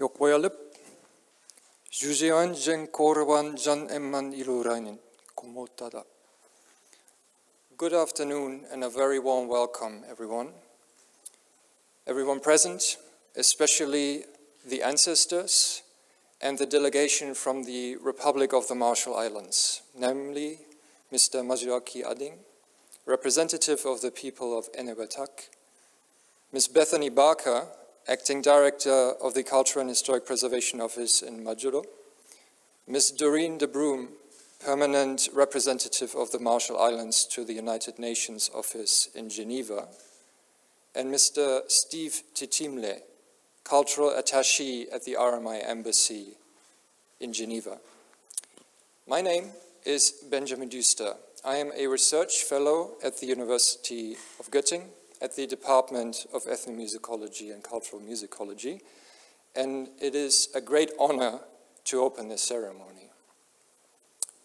Yokboyalıp, Jujean jen korwan jan emman ilurainen, komotada. Good afternoon and a very warm welcome, everyone. Everyone present, especially the ancestors and the delegation from the Republic of the Marshall Islands, namely Mr. Mazuaki Ading, representative of the people of Enewetak, Ms. Bethany Barker, Acting Director of the Cultural and Historic Preservation Office in Majuro, Ms. Doreen de Broom, Permanent Representative of the Marshall Islands to the United Nations Office in Geneva, and Mr. Steve Titimle, Cultural Attaché at the RMI Embassy in Geneva. My name is Benjamin Düster. I am a research fellow at the University of Göttingen at the Department of Ethnomusicology and Cultural Musicology, and it is a great honor to open this ceremony.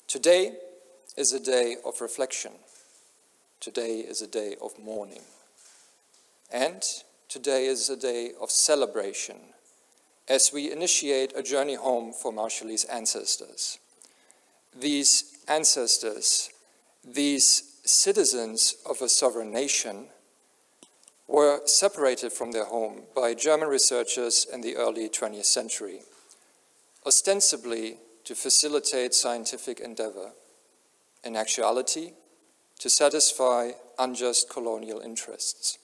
Today is a day of reflection. Today is a day of mourning. And today is a day of celebration as we initiate a journey home for Marshallese ancestors. These ancestors, these citizens of a sovereign nation, were separated from their home by German researchers in the early 20th century, ostensibly to facilitate scientific endeavor, in actuality, to satisfy unjust colonial interests.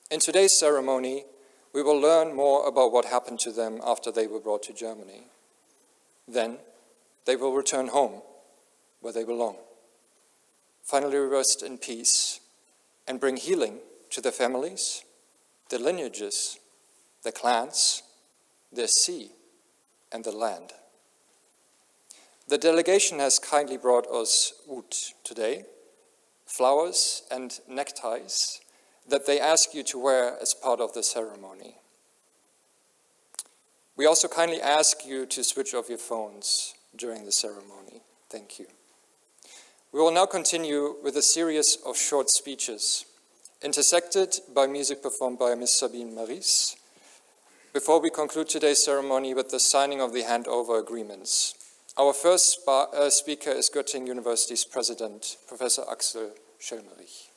In today's ceremony, we will learn more about what happened to them after they were brought to Germany. Then, they will return home, where they belong, finally rest in peace, and bring healing to their families, their lineages, their clans, their sea, and the land. The delegation has kindly brought us wood today, flowers and neckties that they ask you to wear as part of the ceremony. We also kindly ask you to switch off your phones during the ceremony. Thank you. We will now continue with a series of short speeches, intersected by music performed by Ms. Sabine Maries, before we conclude today's ceremony with the signing of the handover agreements. Our first speaker is Göttingen University's president, Professor Axel Schellmerich.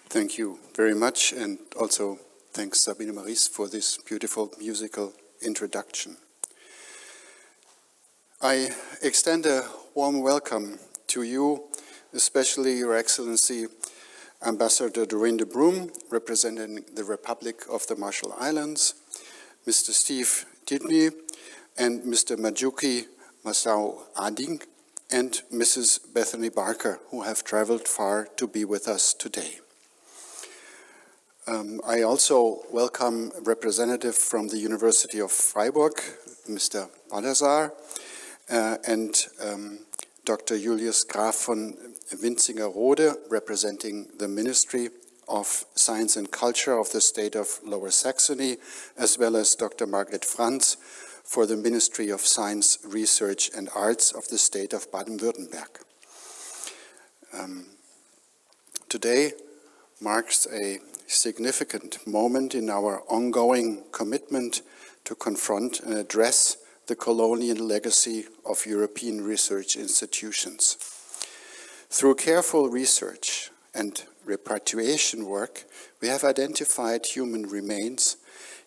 Thank you very much, and also thanks Sabine Maries for this beautiful musical introduction. I extend a warm welcome to you, especially Your Excellency Ambassador Doreen de Broom, representing the Republic of the Marshall Islands, Mr. Steve Tidney, and Mr. Mazuaki Ading, and Mrs. Bethany Barker, who have traveled far to be with us today. I also welcome a representative from the University of Freiburg, Mr. Balazar, and Dr. Julius Graf von Winzinger-Rode, representing the Ministry of Science and Culture of the state of Lower Saxony, as well as Dr. Margret Franz for the Ministry of Science, Research and Arts of the state of Baden-Württemberg. Today marks a significant moment in our ongoing commitment to confront and address the colonial legacy of European research institutions. Through careful research and repatriation work, we have identified human remains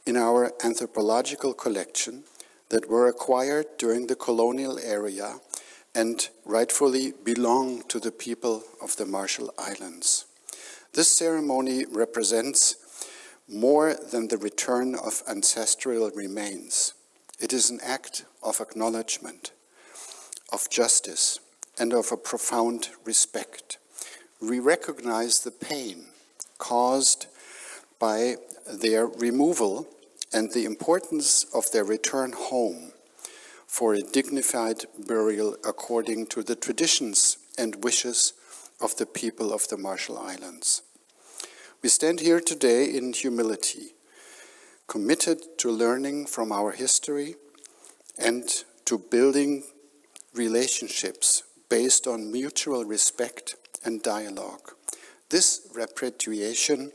in our anthropological collection that were acquired during the colonial era and rightfully belong to the people of the Marshall Islands. This ceremony represents more than the return of ancestral remains. It is an act of acknowledgement, of justice, and of a profound respect. We recognize the pain caused by their removal and the importance of their return home for a dignified burial according to the traditions and wishes of the people of the Marshall Islands. We stand here today in humility, committed to learning from our history and to building relationships based on mutual respect and dialogue. This repatriation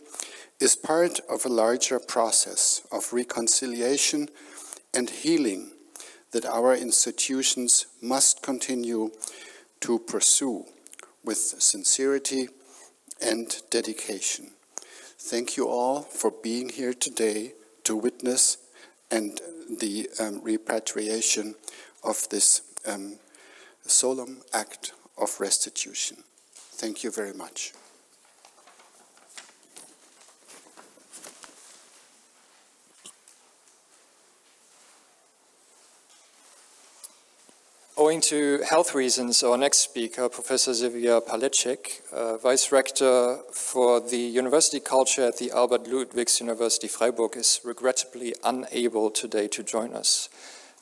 is part of a larger process of reconciliation and healing that our institutions must continue to pursue with sincerity and dedication. Thank you all for being here today to witness and the repatriation of this solemn act of restitution. Thank you very much. Owing to health reasons, our next speaker, Professor Silvia Palecek, Vice Rector for the University Culture at the Albert Ludwigs University Freiburg, is regrettably unable today to join us.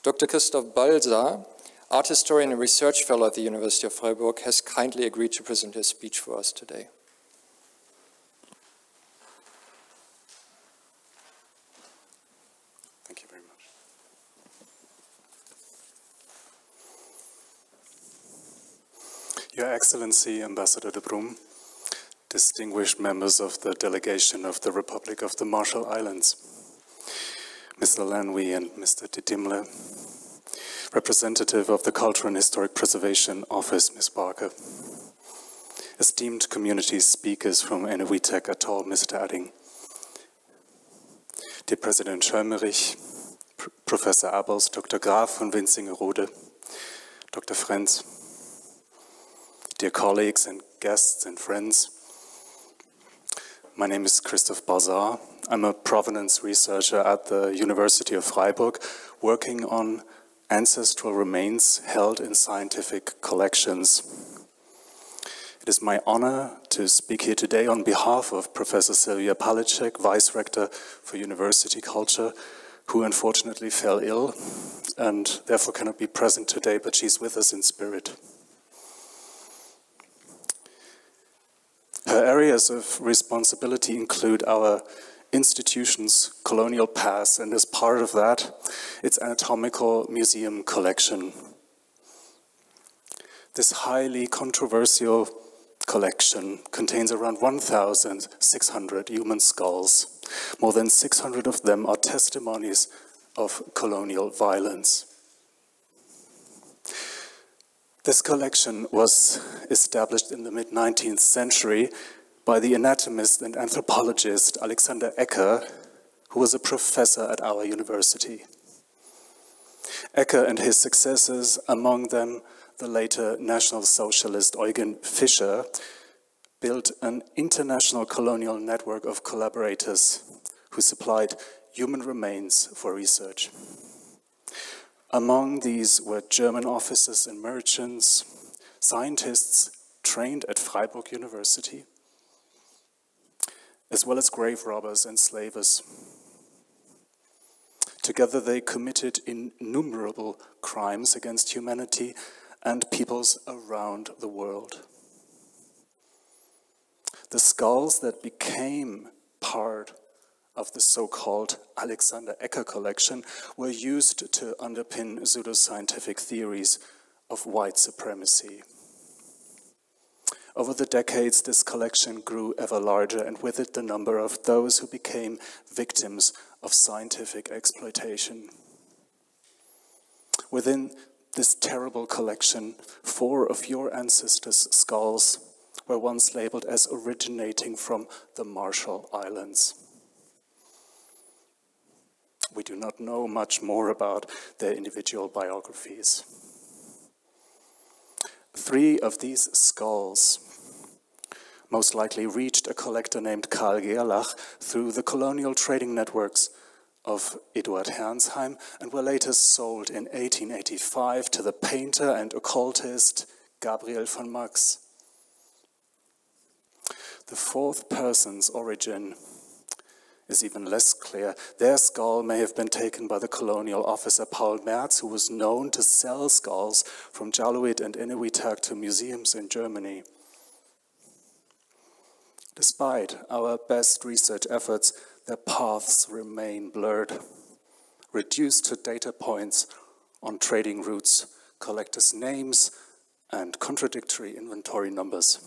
Dr. Christoph Balser, art historian and research fellow at the University of Freiburg, has kindly agreed to present his speech for us today. Thank you very much. Your Excellency, Ambassador de Brum, distinguished members of the delegation of the Republic of the Marshall Islands, Mr. Lanwy and Mr. Didimle, representative of the Cultural and Historic Preservation Office, Ms. Barker, esteemed community speakers from Enewetak Atoll, Mr. Adding, dear President Schömerich, Professor Abels, Dr. Graf von Winzingerode, Dr. Frenz, dear colleagues and guests and friends. My name is Christoph Balser. I'm a provenance researcher at the University of Freiburg, working on ancestral remains held in scientific collections. It is my honor to speak here today on behalf of Professor Silvia Palecek, Vice Rector for University Culture, who unfortunately fell ill and therefore cannot be present today, but she's with us in spirit. Her areas of responsibility include our institution's colonial past, and as part of that, its anatomical museum collection. This highly controversial collection contains around 1,600 human skulls. More than 600 of them are testimonies of colonial violence. This collection was established in the mid-19th century by the anatomist and anthropologist Alexander Ecker, who was a professor at our university. Ecker and his successors, among them the later National Socialist Eugen Fischer, built an international colonial network of collaborators who supplied human remains for research. Among these were German officers and merchants, scientists trained at Freiburg University, as well as grave robbers and slavers. Together they committed innumerable crimes against humanity and peoples around the world. The skulls that became part of the so-called Alexander Ecker collection were used to underpin pseudoscientific theories of white supremacy. Over the decades, this collection grew ever larger, and with it the number of those who became victims of scientific exploitation. Within this terrible collection, 4 of your ancestors' skulls were once labeled as originating from the Marshall Islands. We do not know much more about their individual biographies. 3 of these skulls most likely reached a collector named Karl Gerlach through the colonial trading networks of Eduard Hernsheim and were later sold in 1885 to the painter and occultist Gabriel von Max. The 4th person's origin is even less clear. Their skull may have been taken by the colonial officer Paul Merz, who was known to sell skulls from Jaluit and Enewetak to museums in Germany. Despite our best research efforts, their paths remain blurred, reduced to data points on trading routes, collectors' names, and contradictory inventory numbers.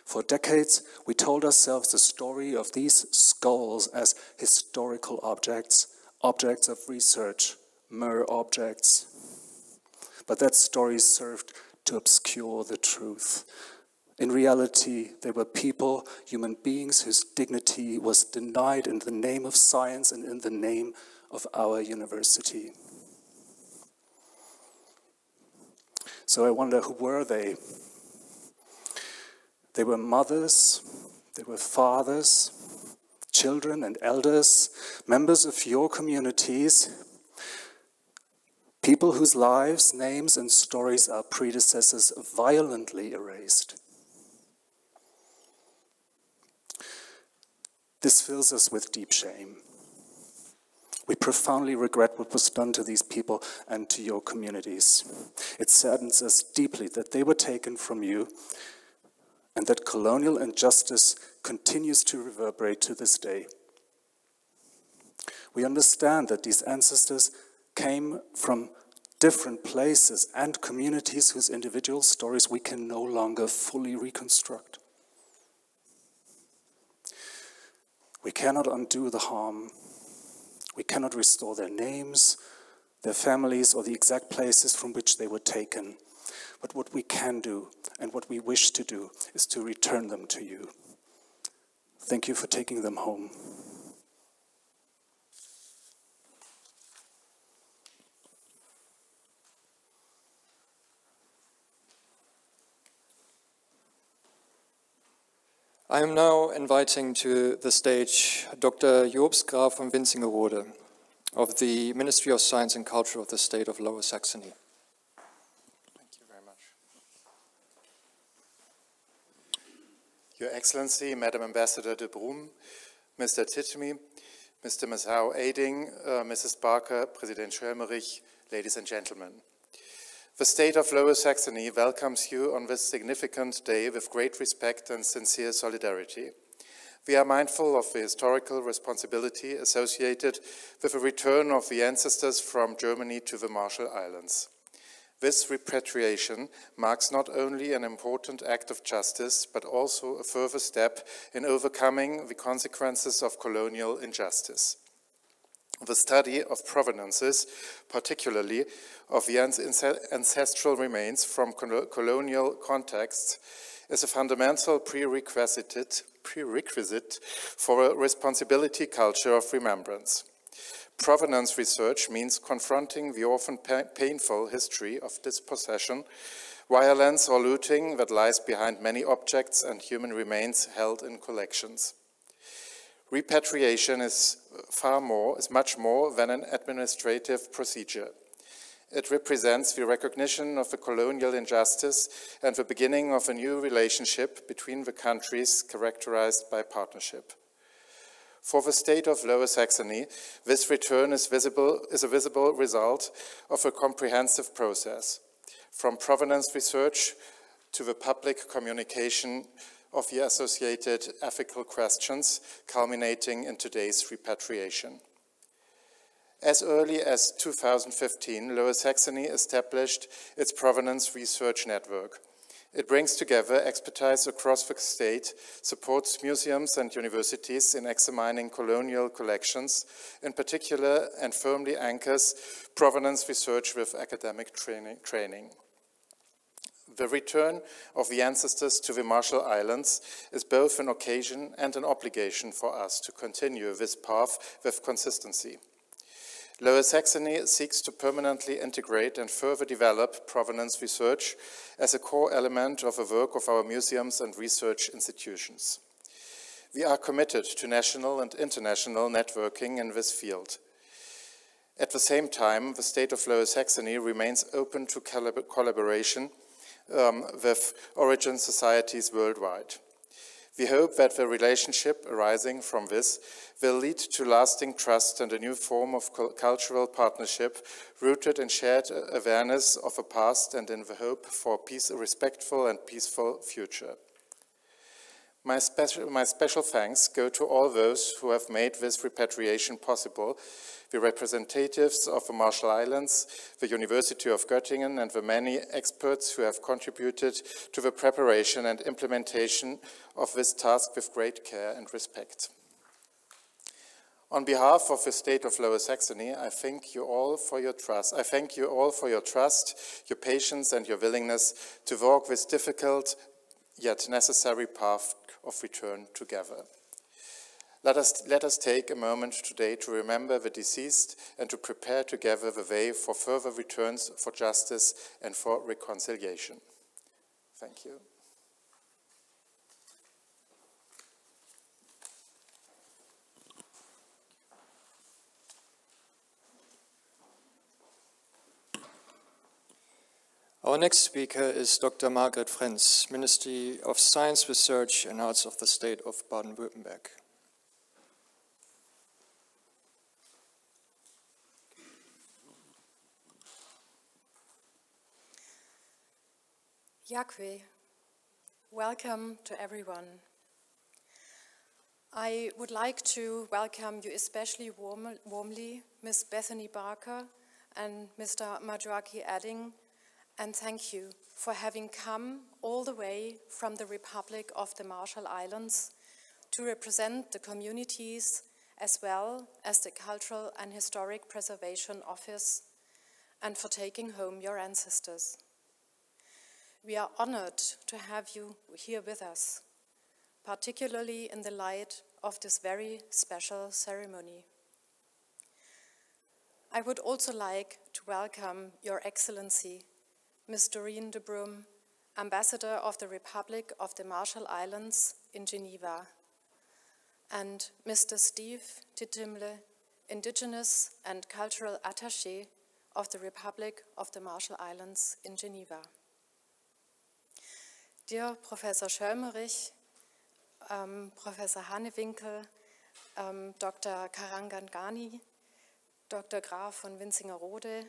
For decades, we told ourselves the story of these skulls as historical objects, objects of research, mere objects. But that story served to obscure the truth. In reality, they were people, human beings whose dignity was denied in the name of science and in the name of our university. So I wonder, who were they? They were mothers, they were fathers, children and elders, members of your communities, people whose lives, names, and stories our predecessors violently erased. This fills us with deep shame. We profoundly regret what was done to these people and to your communities. It saddens us deeply that they were taken from you and that colonial injustice continues to reverberate to this day. We understand that these ancestors came from different places and communities whose individual stories we can no longer fully reconstruct. We cannot undo the harm. We cannot restore their names, their families, or the exact places from which they were taken. But what we can do, and what we wish to do, is to return them to you. Thank you for taking them home. I am now inviting to the stage Dr. Jobst Graf von Winsingerode of the Ministry of Science and Culture of the State of Lower Saxony. Thank you very much. Your Excellency, Madam Ambassador de Broom, Mr. Titchme, Mr. Masao Ading, Mrs. Barker, President Schölmerich, ladies and gentlemen. The State of Lower Saxony welcomes you on this significant day with great respect and sincere solidarity. We are mindful of the historical responsibility associated with the return of the ancestors from Germany to the Marshall Islands. This repatriation marks not only an important act of justice, but also a further step in overcoming the consequences of colonial injustice. The study of provenances, particularly of the ancestral remains from colonial contexts, is a fundamental prerequisite for a responsibility culture of remembrance. Provenance research means confronting the often painful history of dispossession, violence or looting that lies behind many objects and human remains held in collections. Repatriation is much more than an administrative procedure. It represents the recognition of the colonial injustice and the beginning of a new relationship between the countries characterized by partnership. For the State of Lower Saxony, this return is a visible result of a comprehensive process, from provenance research to the public communication of the associated ethical questions, culminating in today's repatriation. As early as 2015, Lower Saxony established its provenance research network. It brings together expertise across the state, supports museums and universities in examining colonial collections, in particular, and firmly anchors provenance research with academic training. The return of the ancestors to the Marshall Islands is both an occasion and an obligation for us to continue this path with consistency. Lower Saxony seeks to permanently integrate and further develop provenance research as a core element of the work of our museums and research institutions. We are committed to national and international networking in this field. At the same time, the State of Lower Saxony remains open to collaboration with origin societies worldwide. We hope that the relationship arising from this will lead to lasting trust and a new form of cultural partnership rooted in shared awareness of the past and in the hope for a respectful and peaceful future. My special thanks go to all those who have made this repatriation possible, the representatives of the Marshall Islands, the University of Göttingen, and the many experts who have contributed to the preparation and implementation of this task with great care and respect. On behalf of the state of Lower Saxony, I thank you all for your trust. I thank you all for your trust, your patience, and your willingness to walk this difficult yet necessary path of return together. Let us take a moment today to remember the deceased and to prepare together the way for further returns for justice and for reconciliation. Thank you. Our next speaker is Dr. Margret Frenz, Ministry of Science, Research and Arts of the State of Baden-Württemberg. Jakwe, welcome to everyone. I would like to welcome you especially warmly, Ms. Bethany Barker and Mr. Majoaki Adding, and thank you for having come all the way from the Republic of the Marshall Islands to represent the communities as well as the Cultural and Historic Preservation Office, and for taking home your ancestors. We are honored to have you here with us, particularly in the light of this very special ceremony. I would also like to welcome Your Excellency, Ms. Doreen de Brum, Ambassador of the Republic of the Marshall Islands in Geneva, and Mr. Steve Titimle, Indigenous and Cultural Attaché of the Republic of the Marshall Islands in Geneva. Dear Professor Schölmerich, Professor Hanewinkel, Dr. Karangangani, Dr. Graf von Winsingerode,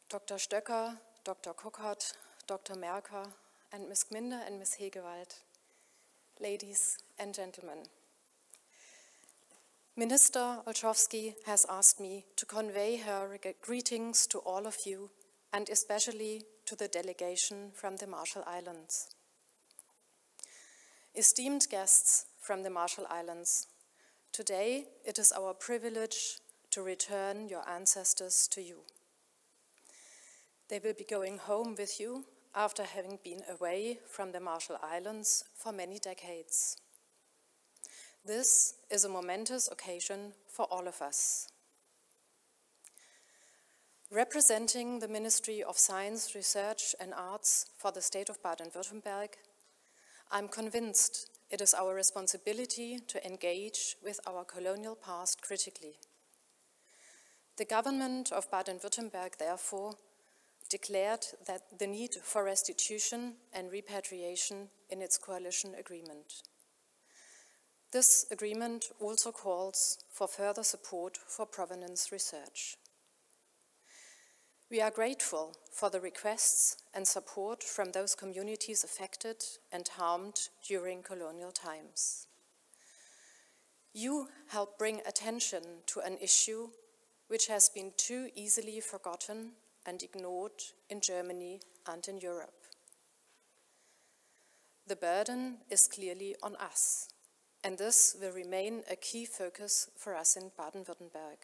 Dr. Stöcker, Dr. Kuckert, Dr. Merker, and Ms. Gminder and Ms. Hegewald, ladies and gentlemen. Minister Olszewski has asked me to convey her greetings to all of you, and especially to the delegation from the Marshall Islands. Esteemed guests from the Marshall Islands, today it is our privilege to return your ancestors to you. They will be going home with you after having been away from the Marshall Islands for many decades. This is a momentous occasion for all of us. Representing the Ministry of Science, Research and Arts for the state of Baden-Württemberg, I'm convinced it is our responsibility to engage with our colonial past critically. The government of Baden-Württemberg, therefore, declared that the need for restitution and repatriation in its coalition agreement. This agreement also calls for further support for provenance research. We are grateful for the requests and support from those communities affected and harmed during colonial times. You help bring attention to an issue which has been too easily forgotten and ignored in Germany and in Europe. The burden is clearly on us, and this will remain a key focus for us in Baden-Württemberg.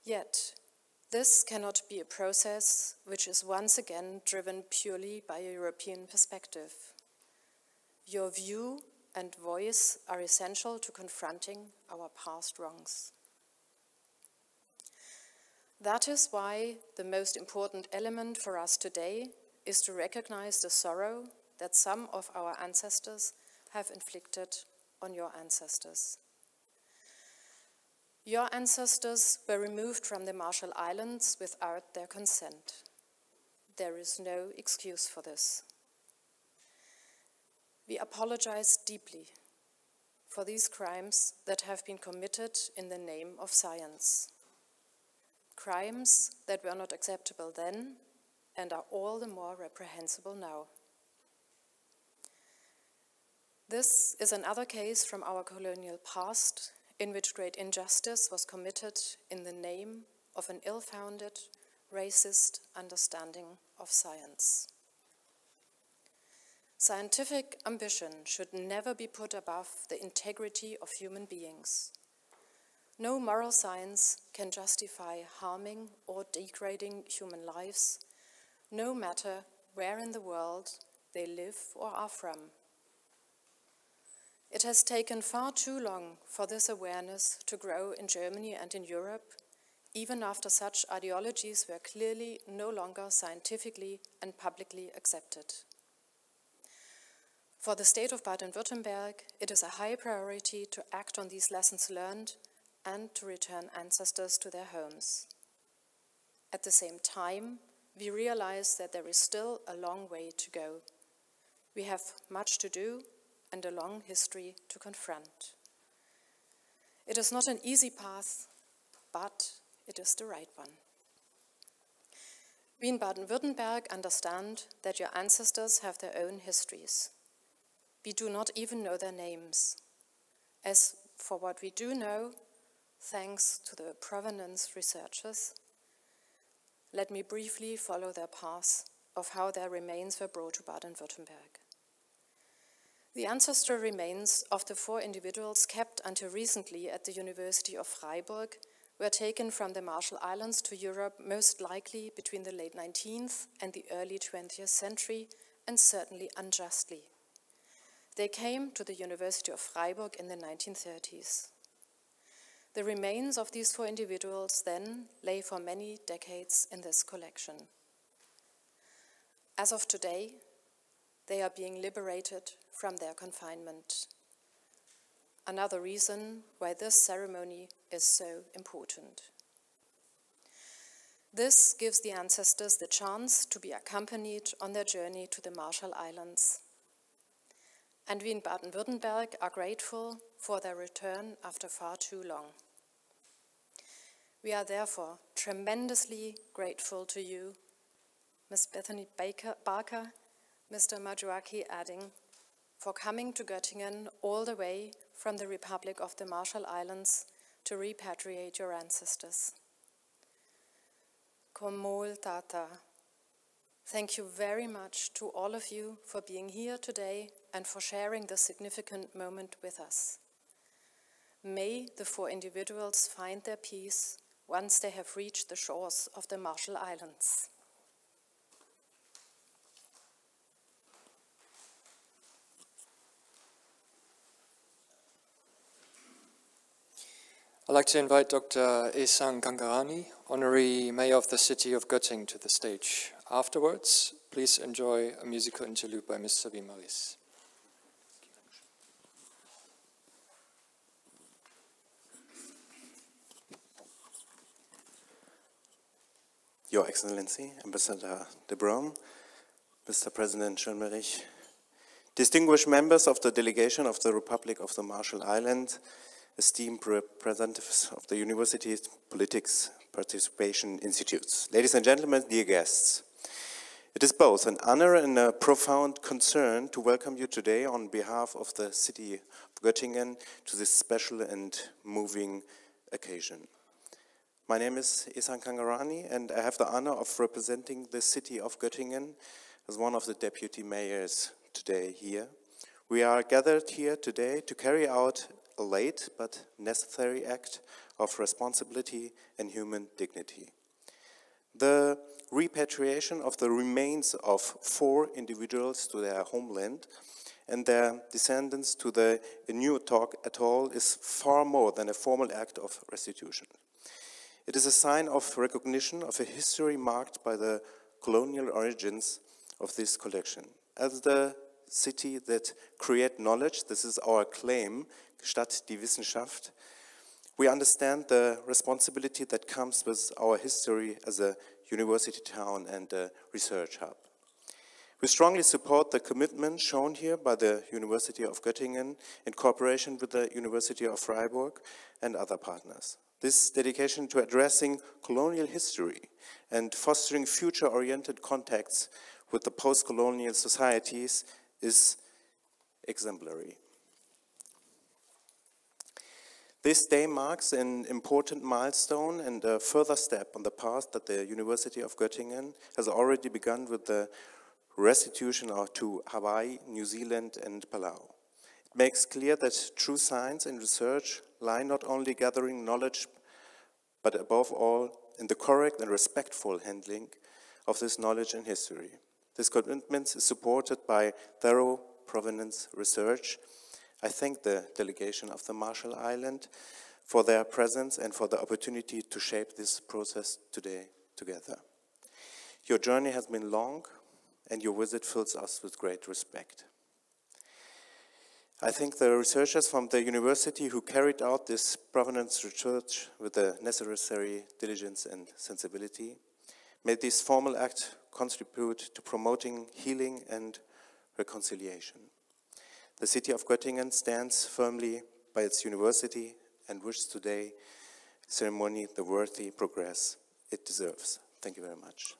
Yet, this cannot be a process which is once again driven purely by a European perspective. Your view and voice are essential to confronting our past wrongs. That is why the most important element for us today is to recognize the sorrow that some of our ancestors have inflicted on your ancestors. Your ancestors were removed from the Marshall Islands without their consent. There is no excuse for this. We apologize deeply for these crimes that have been committed in the name of science. Crimes that were not acceptable then and are all the more reprehensible now. This is another case from our colonial past in which great injustice was committed in the name of an ill-founded, racist understanding of science. Scientific ambition should never be put above the integrity of human beings. No moral science can justify harming or degrading human lives, no matter where in the world they live or are from. It has taken far too long for this awareness to grow in Germany and in Europe, even after such ideologies were clearly no longer scientifically and publicly accepted. For the state of Baden-Württemberg, it is a high priority to act on these lessons learned and to return ancestors to their homes. At the same time, we realize that there is still a long way to go. We have much to do and a long history to confront. It is not an easy path, but it is the right one. We in Baden-Württemberg understand that your ancestors have their own histories. We do not even know their names. As for what we do know, thanks to the provenance researchers, let me briefly follow their path of how their remains were brought to Baden-Württemberg. The ancestral remains of the 4 individuals kept until recently at the University of Freiburg were taken from the Marshall Islands to Europe most likely between the late 19th and the early 20th century, and certainly unjustly. They came to the University of Freiburg in the 1930s. The remains of these 4 individuals then lay for many decades in this collection. As of today, they are being liberated from their confinement. Another reason why this ceremony is so important. This gives the ancestors the chance to be accompanied on their journey to the Marshall Islands. And we in Baden-Württemberg are grateful for their return after far too long. We are therefore tremendously grateful to you, Ms. Bethany Barker, Mr. Majuaki Adding, for coming to Göttingen all the way from the Republic of the Marshall Islands to repatriate your ancestors. Komol Tata. Thank you very much to all of you for being here today and for sharing this significant moment with us. May the 4 individuals find their peace once they have reached the shores of the Marshall Islands. I'd like to invite Dr. Ehsan Kangarani, Honorary Mayor of the City of Göttingen, to the stage. Afterwards, please enjoy a musical interlude by Ms. Sabine Maris. Your Excellency, Ambassador de Brom, Mr. President Schönmerich, distinguished members of the delegation of the Republic of the Marshall Islands, esteemed representatives of the university's politics participation institutes. Ladies and gentlemen, dear guests, it is both an honor and a profound concern to welcome you today on behalf of the city of Göttingen to this special and moving occasion. My name is Ehsan Kangarani, and I have the honor of representing the city of Göttingen as one of the deputy mayors today here. We are gathered here today to carry out a late but necessary act of responsibility and human dignity. The repatriation of the remains of 4 individuals to their homeland and their descendants to the Inuit atoll is far more than a formal act of restitution. It is a sign of recognition of a history marked by the colonial origins of this collection. As the city that creates knowledge, this is our claim, Stadt die Wissenschaft, we understand the responsibility that comes with our history as a university town and a research hub. We strongly support the commitment shown here by the University of Göttingen in cooperation with the University of Freiburg and other partners. This dedication to addressing colonial history and fostering future-oriented contacts with the post-colonial societies is exemplary. This day marks an important milestone and a further step on the path that the University of Göttingen has already begun with the restitution to Hawaii, New Zealand, and Palau. It makes clear that true science and research lie not only gathering knowledge, but above all in the correct and respectful handling of this knowledge and history. This commitment is supported by thorough provenance research. I thank the delegation of the Marshall Islands for their presence and for the opportunity to shape this process today together. Your journey has been long, and your visit fills us with great respect. I thank the researchers from the university who carried out this provenance research with the necessary diligence and sensibility. May this formal act contribute to promoting healing and reconciliation. The city of Göttingen stands firmly by its university and wishes today ceremony the worthy progress it deserves. Thank you very much.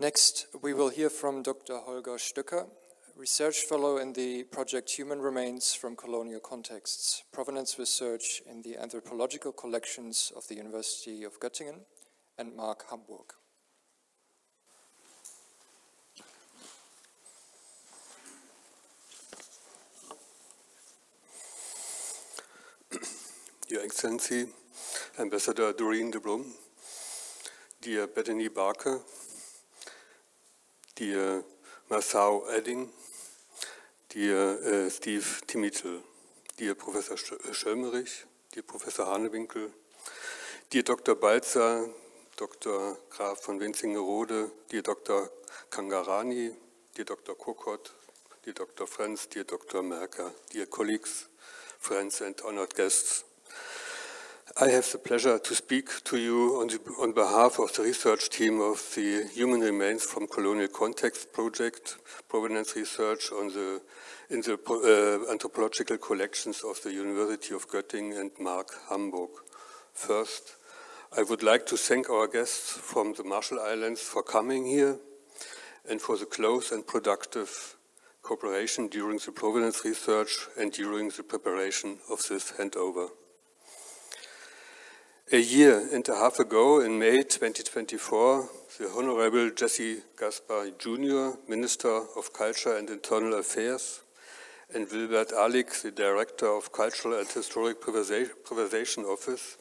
Next, we will hear from Dr. Holger Stöcker, Research Fellow in the project Human Remains from Colonial Contexts, Provenance Research in the Anthropological Collections of the University of Göttingen, and Mark Hamburg. Your Excellency, Ambassador Doreen de Brum, dear Bethany Barker, dear Masao Edding, dear Steve Timitl, dear Professor Schölmerich, dear Professor Hanewinkel, dear Dr. Balzer, Dr. Graf von Winzingerode, dear Dr. Kangarani, dear Dr. Kokot, dear Dr. Franz, dear Dr. Merker, dear colleagues, friends and honored guests. I have the pleasure to speak to you on behalf of the research team of the Human Remains from Colonial Context project, Provenance Research in the anthropological collections of the University of Göttingen and Mark Hamburg. First, I would like to thank our guests from the Marshall Islands for coming here and for the close and productive cooperation during the provenance research and during the preparation of this handover. A year and a half ago, in May 2024, the Honorable Jesse Gaspar Jr., Minister of Culture and Internal Affairs, and Wilbert Ahlig, the Director of Cultural and Historic Preservation Office,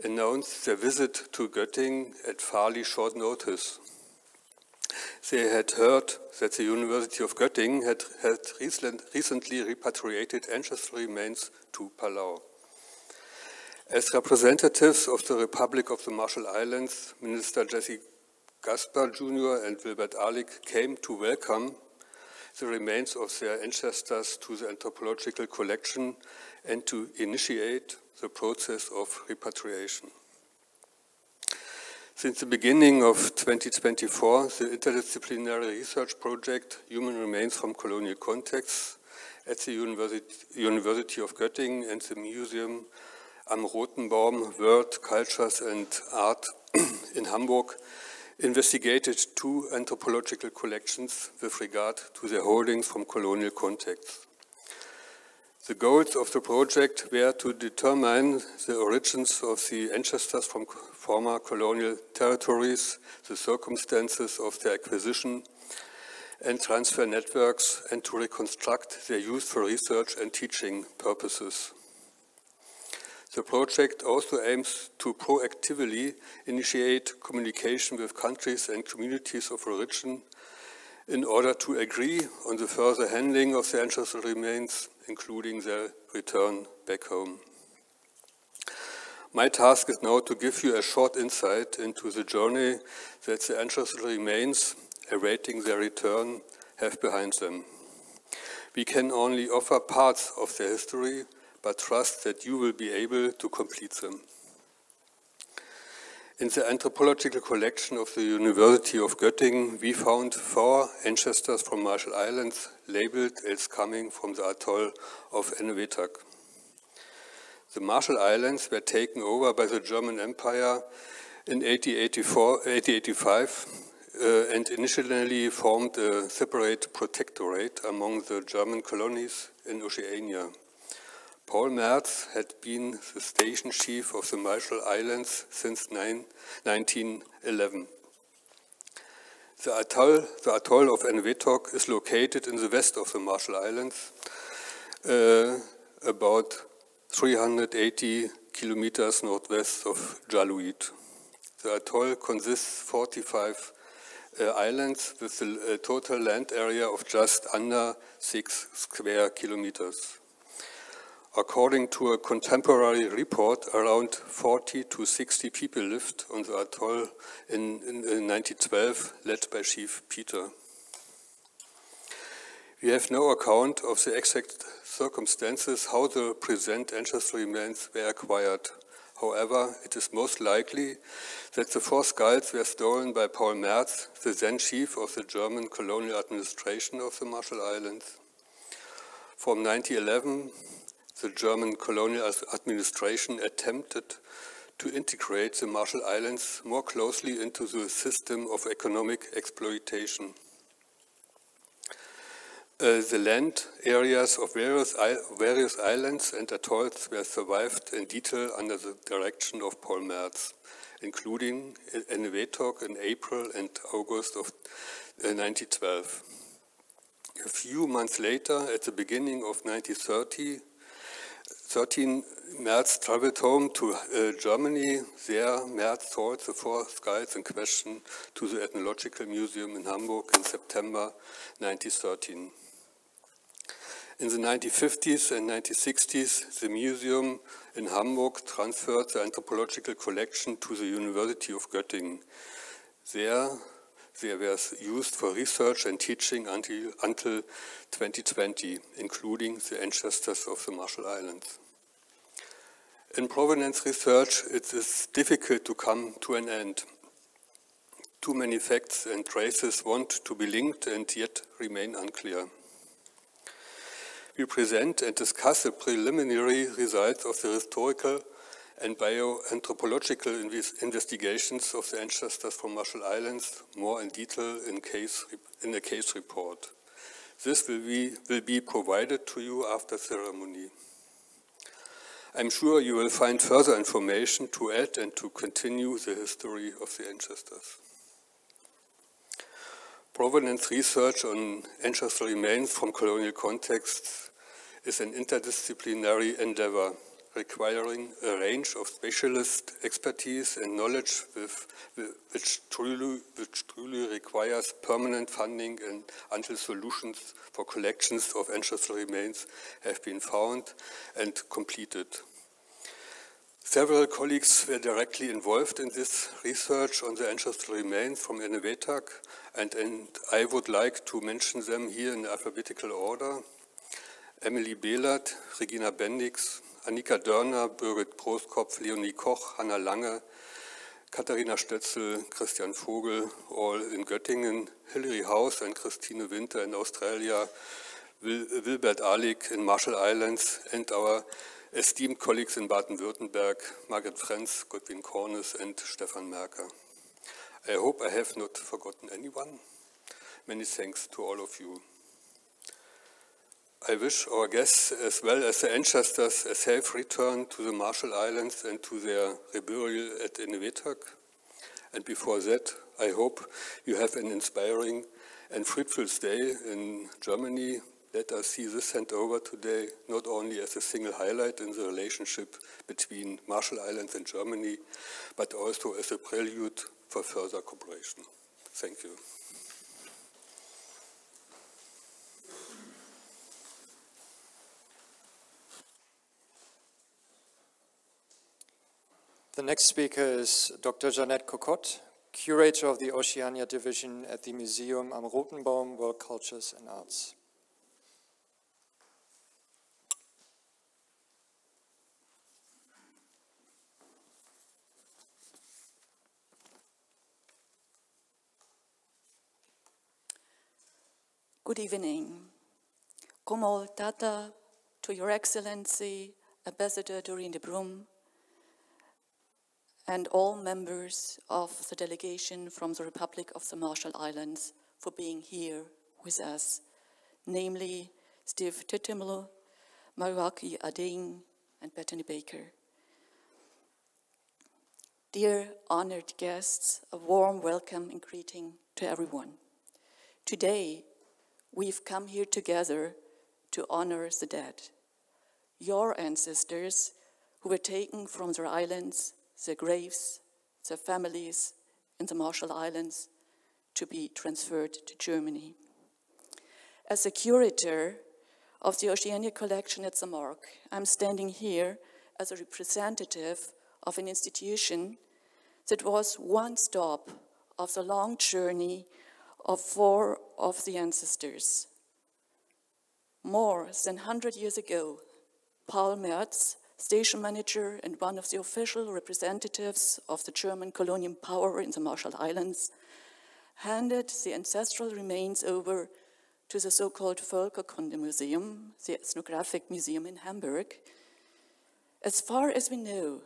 announced their visit to Göttingen at fairly short notice. They had heard that the University of Göttingen had recently repatriated ancestral remains to Palau. As representatives of the Republic of the Marshall Islands, Minister Jesse Gaspar Jr. and Wilbert Ahlig came to welcome the remains of their ancestors to the anthropological collection and to initiate the process of repatriation. Since the beginning of 2024, the interdisciplinary research project Human Remains from Colonial Contexts at the University of Göttingen and the Museum am Roten Baum, World Cultures and Art in Hamburg investigated two anthropological collections with regard to their holdings from colonial contexts. The goals of the project were to determine the origins of the ancestors from former colonial territories, the circumstances of their acquisition and transfer networks, and to reconstruct their use for research and teaching purposes. The project also aims to proactively initiate communication with countries and communities of origin in order to agree on the further handling of the ancestral remains, including their return back home. My task is now to give you a short insight into the journey that the ancestral remains, awaiting their return, have behind them. We can only offer parts of their history, but trust that you will be able to complete them. In the anthropological collection of the University of Göttingen, we found 4 ancestors from Marshall Islands labeled as coming from the atoll of Enewetak. The Marshall Islands were taken over by the German Empire in 1885 and initially formed a separate protectorate among the German colonies in Oceania. Paul Merz had been the station chief of the Marshall Islands since 1911. The atoll of Enewetak is located in the west of the Marshall Islands, about 380 kilometers northwest of Jaluit. The atoll consists of 45 islands with a total land area of just under 6 square kilometers. According to a contemporary report, around 40 to 60 people lived on the atoll in 1912, led by Chief Peter. We have no account of the exact circumstances how the present ancestral remains were acquired. However, it is most likely that the 4 skulls were stolen by Paul Merz, the then chief of the German colonial administration of the Marshall Islands. From 1911, the German colonial administration attempted to integrate the Marshall Islands more closely into the system of economic exploitation. The land areas of various islands and atolls were surveyed in detail under the direction of Paul Merz, including Enewetak in April and August of 1912. A few months later, at the beginning of 1913, Merz traveled home to Germany. There, Merz sold the 4 skulls in question to the Ethnological Museum in Hamburg in September 1913. In the 1950s and 1960s, the museum in Hamburg transferred the anthropological collection to the University of Göttingen. There, they were used for research and teaching until 2020, including the ancestors of the Marshall Islands. In provenance research, it is difficult to come to an end. Too many facts and traces want to be linked and yet remain unclear. We present and discuss the preliminary results of the historical and bioanthropological investigations of the ancestors from Marshall Islands more in detail in a case report. This will be provided to you after ceremony. I'm sure you will find further information to add and to continue the history of the ancestors. Provenance research on ancestral remains from colonial contexts is an interdisciplinary endeavor requiring a range of specialist expertise and knowledge which truly requires permanent funding and until solutions for collections of ancestral remains have been found and completed. Several colleagues were directly involved in this research on the ancestral remains from Enewetak, and I would like to mention them here in alphabetical order. Emily Behlert, Regina Bendix, Annika Dörner, Birgit Großkopf, Leonie Koch, Hanna Lange, Katharina Stötzel, Christian Vogel, all in Göttingen, Hilary House and Christine Winter in Australia, Wilbert Ahlig in Marshall Islands, and our esteemed colleagues in Baden-Württemberg, Margret Frenz, Godwin Cornes, and Stefan Merker. I hope I have not forgotten anyone. Many thanks to all of you. I wish our guests, as well as the ancestors, a safe return to the Marshall Islands and to their reburial at Enewetak. And before that, I hope you have an inspiring and fruitful stay in Germany. Let us see this handover today not only as a single highlight in the relationship between Marshall Islands and Germany, but also as a prelude for further cooperation. Thank you. The next speaker is Dr. Jeanette Cocotte, Curator of the Oceania Division at the Museum am Roten Baum, World Cultures and Arts. Good evening. Komol Tata, to Your Excellency, Ambassador Doreen de Brum, and all members of the delegation from the Republic of the Marshall Islands for being here with us, namely Steve Titimlo, Maruaki Ading, and Bethany Baker. Dear honored guests, a warm welcome and greeting to everyone. Today, we've come here together to honor the dead, your ancestors who were taken from their islands, their graves, their families in the Marshall Islands to be transferred to Germany. As a curator of the Oceania collection at the MARC, I'm standing here as a representative of an institution that was one stop of the long journey of 4 of the ancestors. More than 100 years ago, Paul Merz, station manager and one of the official representatives of the German colonial power in the Marshall Islands, handed the ancestral remains over to the so-called Völkerkunde Museum, the ethnographic museum in Hamburg. As far as we know,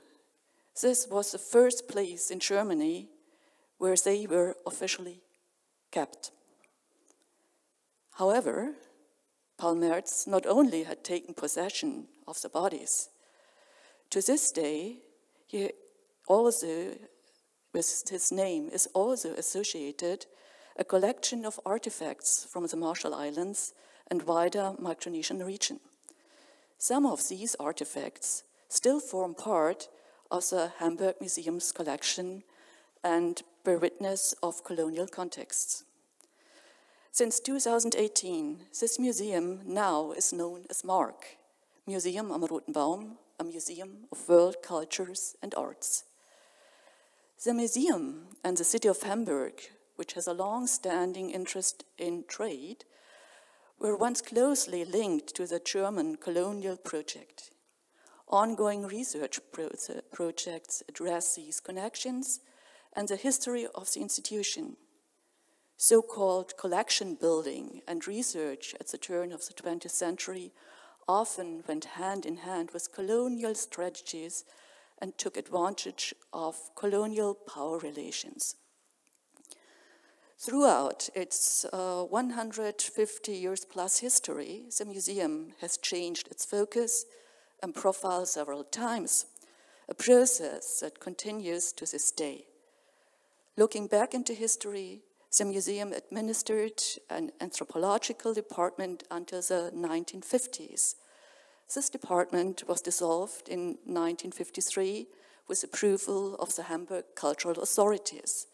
This was the first place in Germany where they were officially kept. However, Paul Merz not only had taken possession of the bodies, to this day, he also, with his name, is also associated a collection of artifacts from the Marshall Islands and wider Micronesian region. Some of these artifacts still form part of the Hamburg Museum's collection and bear witness of colonial contexts. Since 2018, this museum now is known as MARC, Museum am Roten Baum, a museum of world cultures and arts. The museum and the city of Hamburg, which has a long-standing interest in trade, were once closely linked to the German colonial project. Ongoing research projects address these connections and the history of the institution. So-called collection building and research at the turn of the 20th century often went hand in hand with colonial strategies and took advantage of colonial power relations. Throughout its 150 years plus history, the museum has changed its focus and profile several times, a process that continues to this day. Looking back into history, the museum administered an anthropological department until the 1950s. This department was dissolved in 1953 with approval of the Hamburg cultural authorities.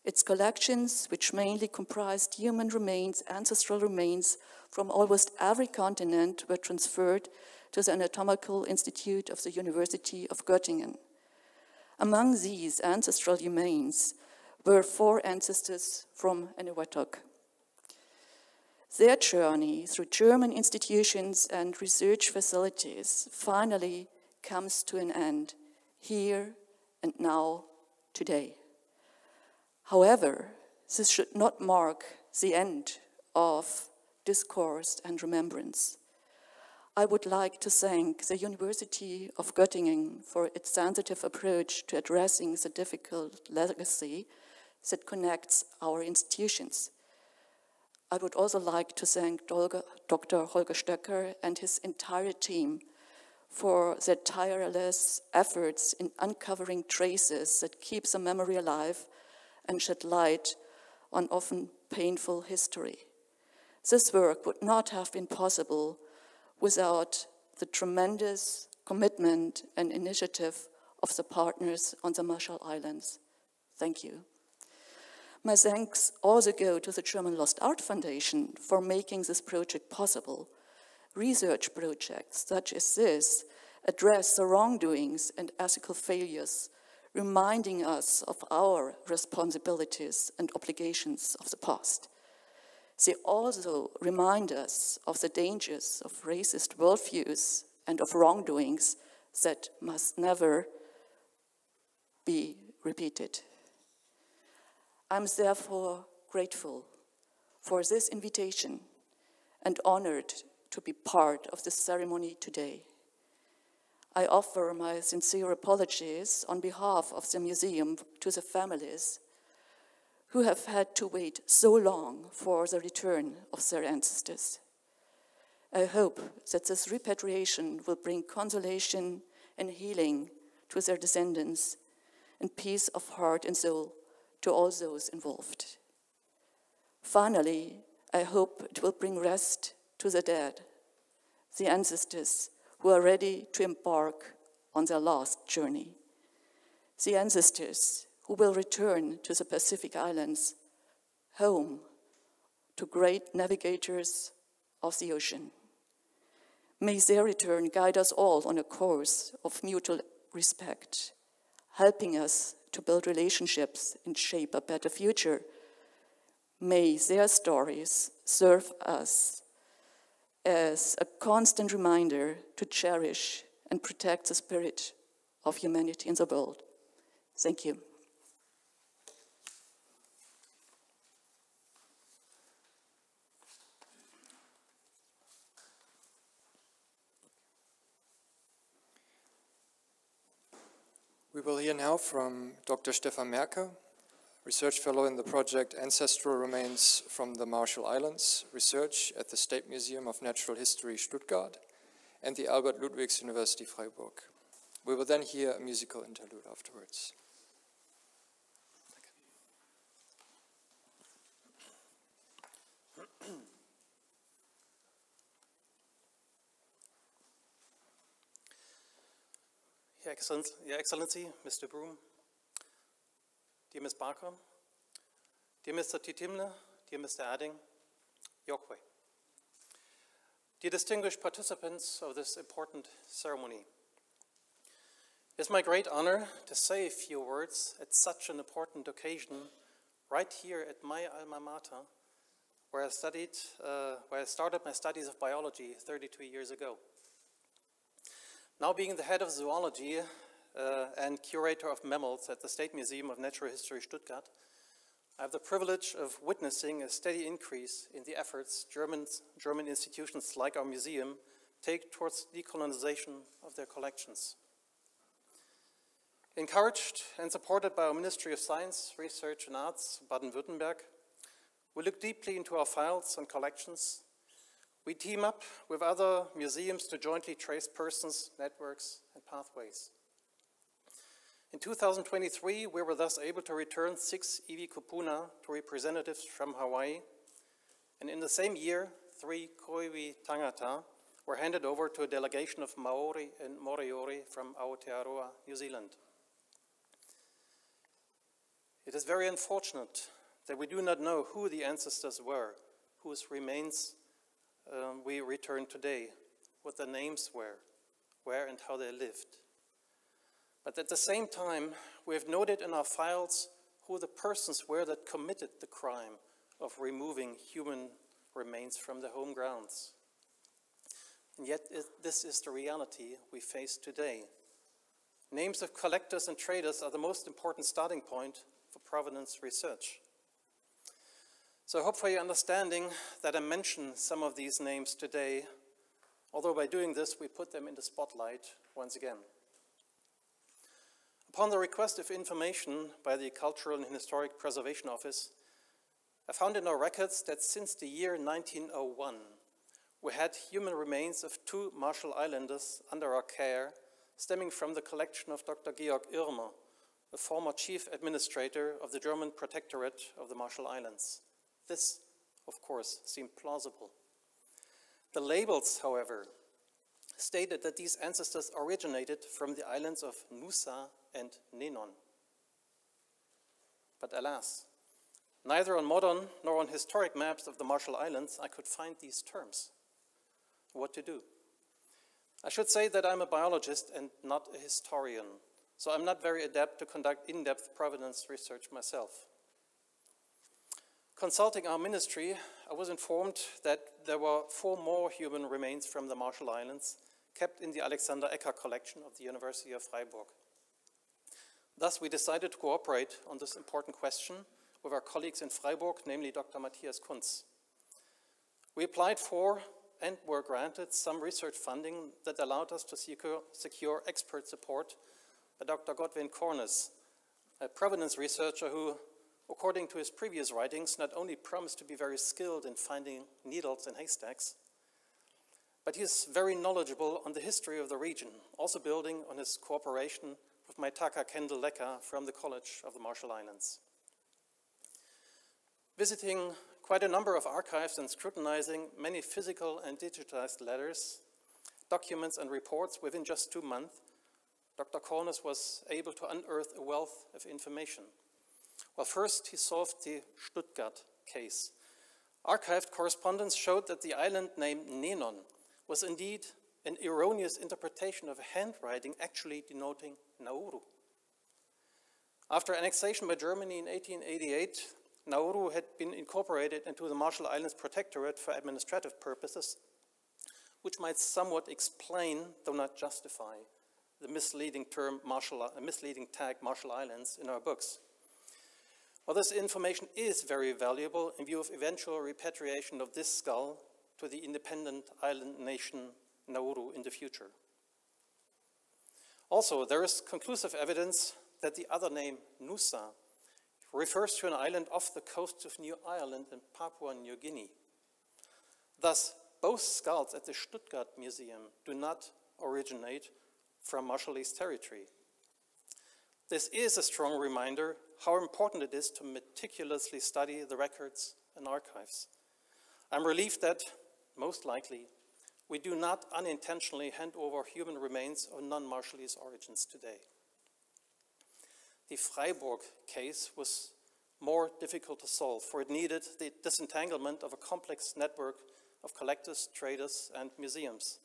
Its collections, which mainly comprised human remains, ancestral remains from almost every continent, were transferred to the Anatomical Institute of the University of Göttingen. Among these ancestral remains were 4 ancestors from Eniwetok. Their journey through German institutions and research facilities finally comes to an end, here and now, today. However, this should not mark the end of discourse and remembrance. I would like to thank the University of Göttingen for its sensitive approach to addressing the difficult legacy that connects our institutions. I would also like to thank Dr. Holger Stöcker and his entire team for their tireless efforts in uncovering traces that keep the memory alive and shed light on often painful history. This work would not have been possible without the tremendous commitment and initiative of the partners on the Marshall Islands. Thank you. My thanks also go to the German Lost Art Foundation for making this project possible. Research projects such as this address the wrongdoings and ethical failures, reminding us of our responsibilities and obligations of the past. They also remind us of the dangers of racist worldviews and of wrongdoings that must never be repeated. I'm therefore grateful for this invitation and honored to be part of this ceremony today. I offer my sincere apologies on behalf of the museum to the families who have had to wait so long for the return of their ancestors. I hope that this repatriation will bring consolation and healing to their descendants and peace of heart and soul to all those involved. Finally, I hope it will bring rest to the dead, the ancestors who are ready to embark on their last journey, the ancestors who will return to the Pacific Islands, home to great navigators of the ocean. May their return guide us all on a course of mutual respect, helping us to build relationships and shape a better future. May their stories serve us as a constant reminder to cherish and protect the spirit of humanity in the world. Thank you. We will hear now from Dr. Stefan Merker, Research Fellow in the project Ancestral Remains from the Marshall Islands, research at the State Museum of Natural History, Stuttgart, and the Albert Ludwigs University, Freiburg. We will then hear a musical interlude afterwards. Your Excellency, Mr. Broom, dear Ms. Barker, dear Mr. Titimne, dear Mr. Adding, Yokwe. Dear distinguished participants of this important ceremony, it is my great honor to say a few words at such an important occasion right here at my alma mater, where I started my studies of biology 32 years ago. Now being the head of zoology and curator of mammals at the State Museum of Natural History, Stuttgart, I have the privilege of witnessing a steady increase in the efforts German institutions like our museum take towards decolonization of their collections. Encouraged and supported by our Ministry of Science, Research and Arts, Baden-Württemberg, we look deeply into our files and collections. We team up with other museums to jointly trace persons, networks, and pathways. In 2023, we were thus able to return 6 iwi kupuna to representatives from Hawaii, and in the same year, 3 koiwi tangata were handed over to a delegation of Maori and Moriori from Aotearoa, New Zealand. It is very unfortunate that we do not know who the ancestors were, whose remains we return today, what their names were, where and how they lived. But at the same time, we have noted in our files who the persons were that committed the crime of removing human remains from their home grounds. And yet this is the reality we face today. Names of collectors and traders are the most important starting point for provenance research. So I hope for your understanding that I mention some of these names today, although by doing this we put them in the spotlight once again. Upon the request of information by the Cultural and Historic Preservation Office, I found in our records that since the year 1901, we had human remains of 2 Marshall Islanders under our care, stemming from the collection of Dr. Georg Irmer, the former chief administrator of the German Protectorate of the Marshall Islands. This, of course, seemed plausible. The labels, however, stated that these ancestors originated from the islands of Nusa and Nenon. But alas, neither on modern nor on historic maps of the Marshall Islands I could find these terms. What to do? I should say that I'm a biologist and not a historian, so I'm not very adept to conduct in-depth provenance research myself. Consulting our ministry, I was informed that there were 4 more human remains from the Marshall Islands kept in the Alexander Ecker collection of the University of Freiburg. Thus, we decided to cooperate on this important question with our colleagues in Freiburg, namely Dr. Matthias Kunz. We applied for and were granted some research funding that allowed us to secure expert support by Dr. Godwin Cornes, a provenance researcher who, according to his previous writings, not only promised to be very skilled in finding needles in haystacks, but he is very knowledgeable on the history of the region, also building on his cooperation with Maitaka Kendall Lecker from the College of the Marshall Islands. Visiting quite a number of archives and scrutinizing many physical and digitized letters, documents and reports within just 2 months, Dr. Cornes was able to unearth a wealth of information. Well, first he solved the Stuttgart case. Archived correspondence showed that the island name Nenon was indeed an erroneous interpretation of a handwriting actually denoting Nauru. After annexation by Germany in 1888, Nauru had been incorporated into the Marshall Islands Protectorate for administrative purposes, which might somewhat explain, though not justify, the misleading tag Marshall Islands in our books. While this information is very valuable in view of eventual repatriation of this skull to the independent island nation Nauru in the future. Also, there is conclusive evidence that the other name, Nusa, refers to an island off the coast of New Ireland in Papua New Guinea. Thus, both skulls at the Stuttgart Museum do not originate from Marshallese territory. This is a strong reminder how important it is to meticulously study the records and archives. I'm relieved that, most likely, we do not unintentionally hand over human remains of non-Marshallese origins today. The Freiburg case was more difficult to solve, for it needed the disentanglement of a complex network of collectors, traders, and museums.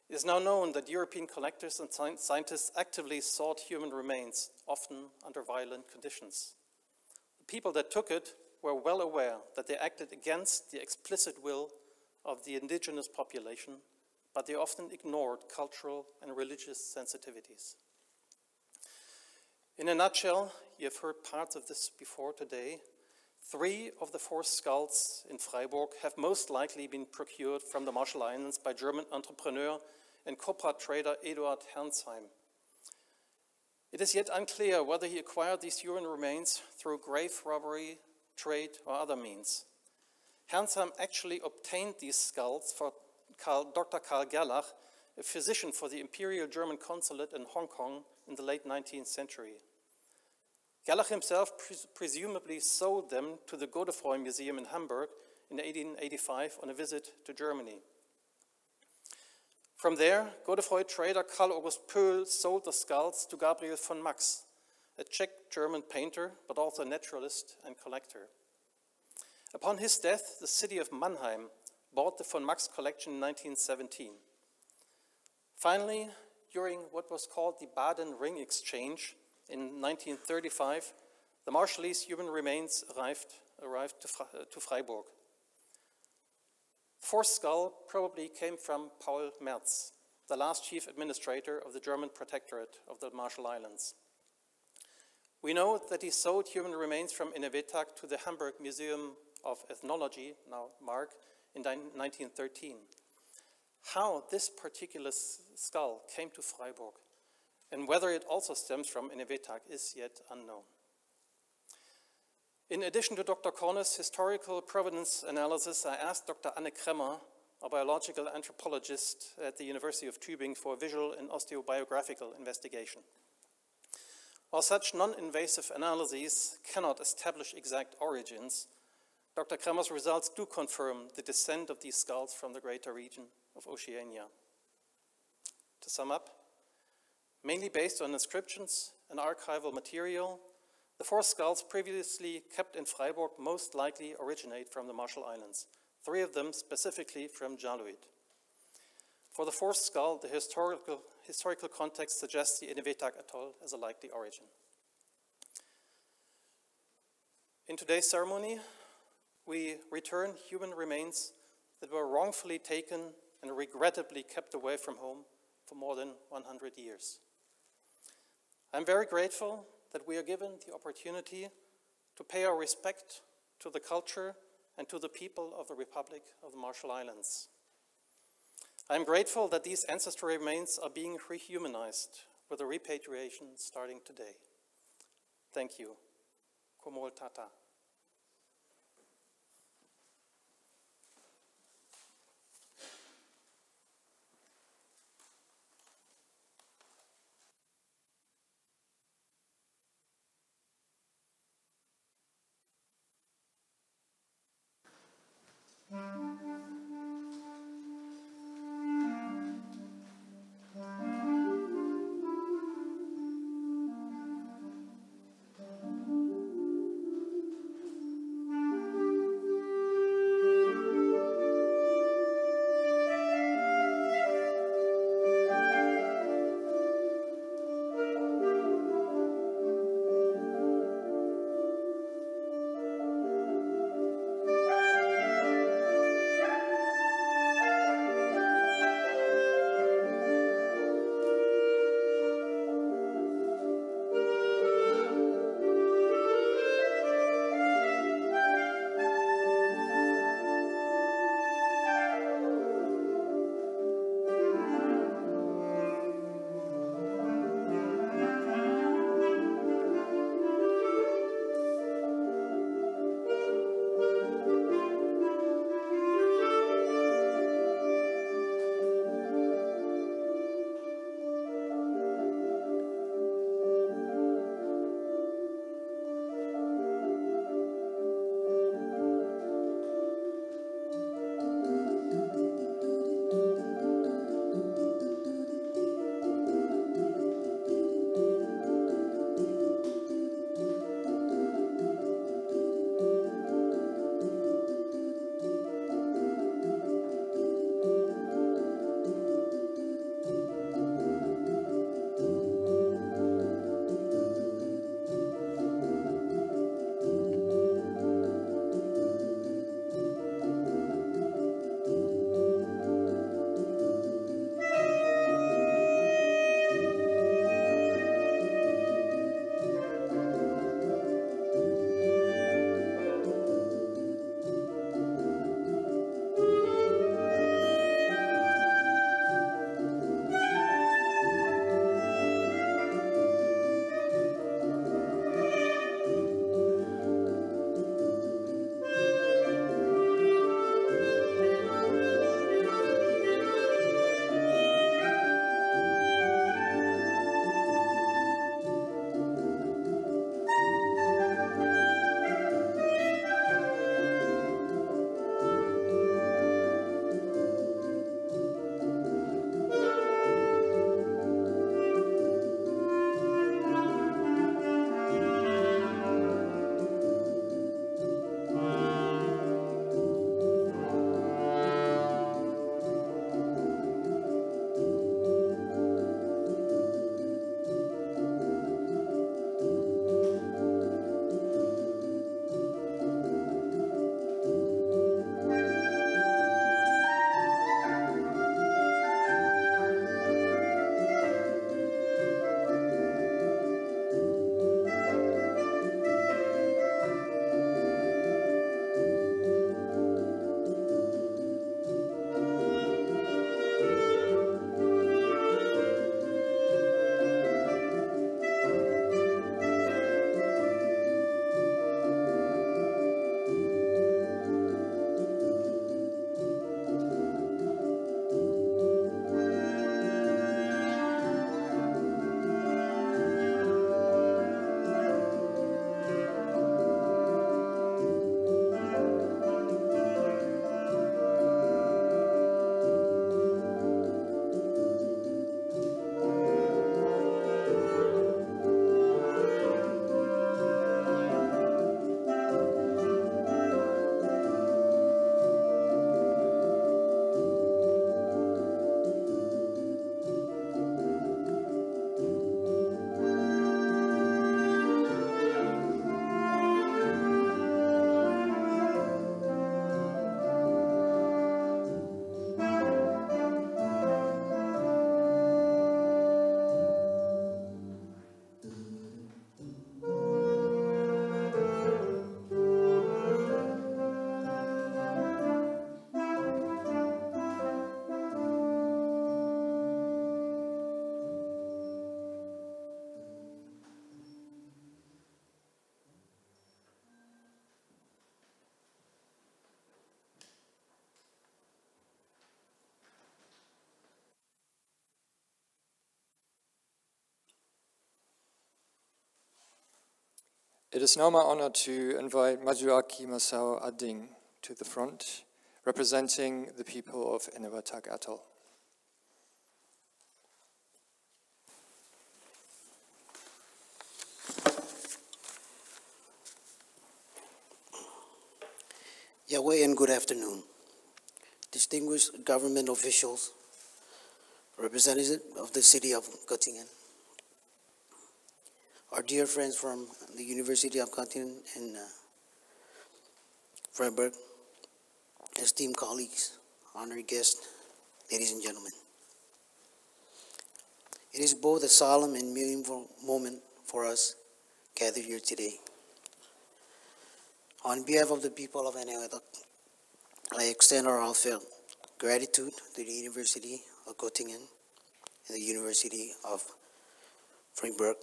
It is now known that European collectors and scientists actively sought human remains, often under violent conditions. The people that took it were well aware that they acted against the explicit will of the indigenous population, but they often ignored cultural and religious sensitivities. In a nutshell, you have heard parts of this before today. 3 of the 4 skulls in Freiburg have most likely been procured from the Marshall Islands by German entrepreneur and copra trader Eduard Hernsheim. It is yet unclear whether he acquired these human remains through grave robbery, trade, or other means. Hernsheim actually obtained these skulls for Dr. Karl Gerlach, a physician for the Imperial German Consulate in Hong Kong in the late 19th century. Gerlach himself presumably sold them to the Godefroy Museum in Hamburg in 1885 on a visit to Germany. From there, Godefroy trader Karl August Pöhl sold the skulls to Gabriel von Max, a Czech-German painter, but also a naturalist and collector. Upon his death, the city of Mannheim bought the von Max collection in 1917. Finally, during what was called the Baden Ring Exchange in 1935, the Marshallese human remains arrived to Freiburg. The 4th skull probably came from Paul Merz, the last chief administrator of the German protectorate of the Marshall Islands. We know that he sold human remains from Enewetak to the Hamburg Museum of Ethnology, now MARC, in 1913. How this particular skull came to Freiburg and whether it also stems from Enewetak is yet unknown. In addition to Dr. Korne's historical provenance analysis, I asked Dr. Anne Kremmer, a biological anthropologist at the University of Tübingen, for a visual and osteobiographical investigation. While such non-invasive analyses cannot establish exact origins, Dr. Kremmer's results do confirm the descent of these skulls from the greater region of Oceania. To sum up, mainly based on inscriptions and archival material, the 4 skulls previously kept in Freiburg most likely originate from the Marshall Islands, 3 of them specifically from Jaluit. For the 4th skull, the historical context suggests the Enewetak atoll as a likely origin. In today's ceremony, we return human remains that were wrongfully taken and regrettably kept away from home for more than 100 years. I'm very grateful that we are given the opportunity to pay our respect to the culture and to the people of the Republic of the Marshall Islands. I'm grateful that these ancestral remains are being rehumanized with a repatriation starting today. Thank you. Komol Tata. It is now my honor to invite Majuaki Masao Ading to the front, representing the people of Enewetak Atoll. Yahweh and good afternoon. Distinguished government officials, representatives of the city of Göttingen, our dear friends from the University of Göttingen and Freiburg, esteemed colleagues, honored guests, ladies and gentlemen. It is both a solemn and meaningful moment for us gathered here today. On behalf of the people of Enewetak, I extend our heartfelt gratitude to the University of Göttingen and the University of Freiburg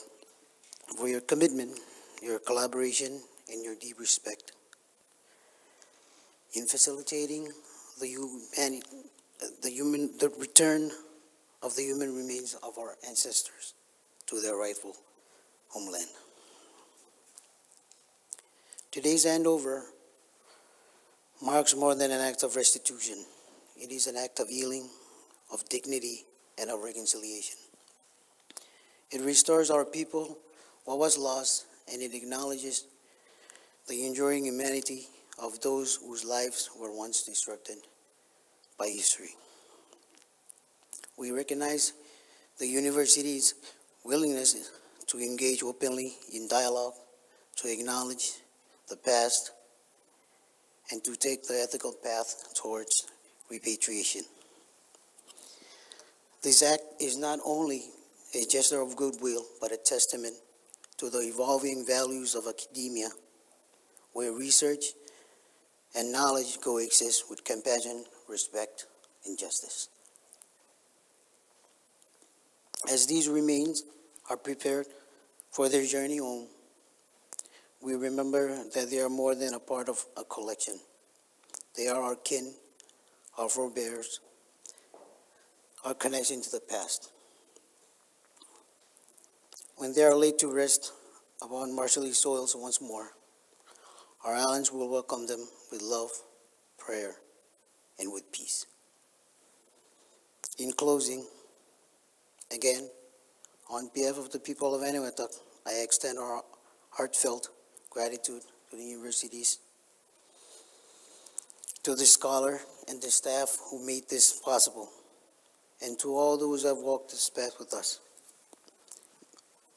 for your commitment, your collaboration, and your deep respect in facilitating the return of the human remains of our ancestors to their rightful homeland. Today's handover marks more than an act of restitution. It is an act of healing, of dignity, and of reconciliation. It restores our people what was lost, and it acknowledges the enduring humanity of those whose lives were once disrupted by history. We recognize the university's willingness to engage openly in dialogue, to acknowledge the past, and to take the ethical path towards repatriation. This act is not only a gesture of goodwill, but a testament to the evolving values of academia, where research and knowledge coexist with compassion, respect, and justice. As these remains are prepared for their journey home, we remember that they are more than a part of a collection. They are our kin, our forebears, our connection to the past. When they are laid to rest upon Marshallese soils once more, our islands will welcome them with love, prayer, and with peace. In closing, again, on behalf of the people of Enewetak, I extend our heartfelt gratitude to the universities, to the scholar and the staff who made this possible, and to all those who have walked this path with us.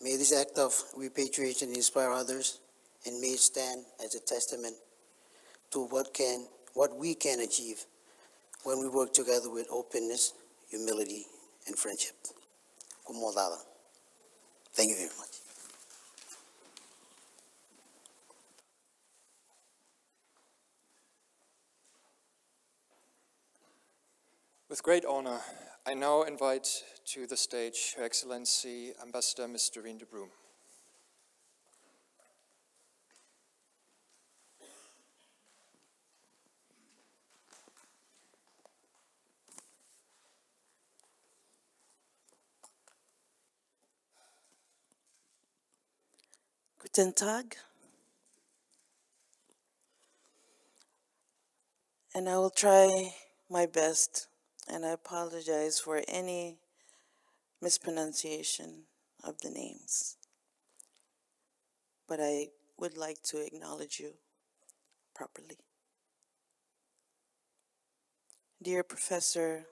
May this act of repatriation inspire others, and may it stand as a testament to what we can achieve when we work together with openness, humility, and friendship. Kumodala. Thank you very much. With great honor, I now invite to the stage Her Excellency Ambassador Ms. Doreen de Broom. Guten Tag. And I will try my best, and I apologize for any mispronunciation of the names. But I would like to acknowledge you properly. Dear Professor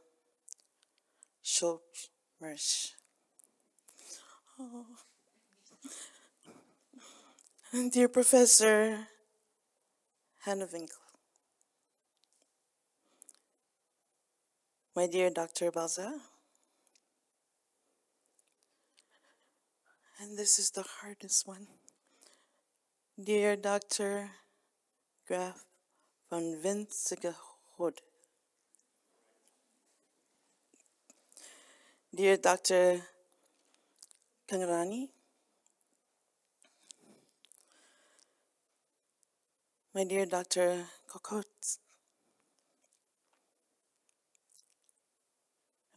Schulmerich, dear Professor Hannewinkel, my dear Dr. Balza, and this is the hardest one, dear Dr. Graf von Winzigerode, dear Dr. Kangrani, my dear Dr. Kokot,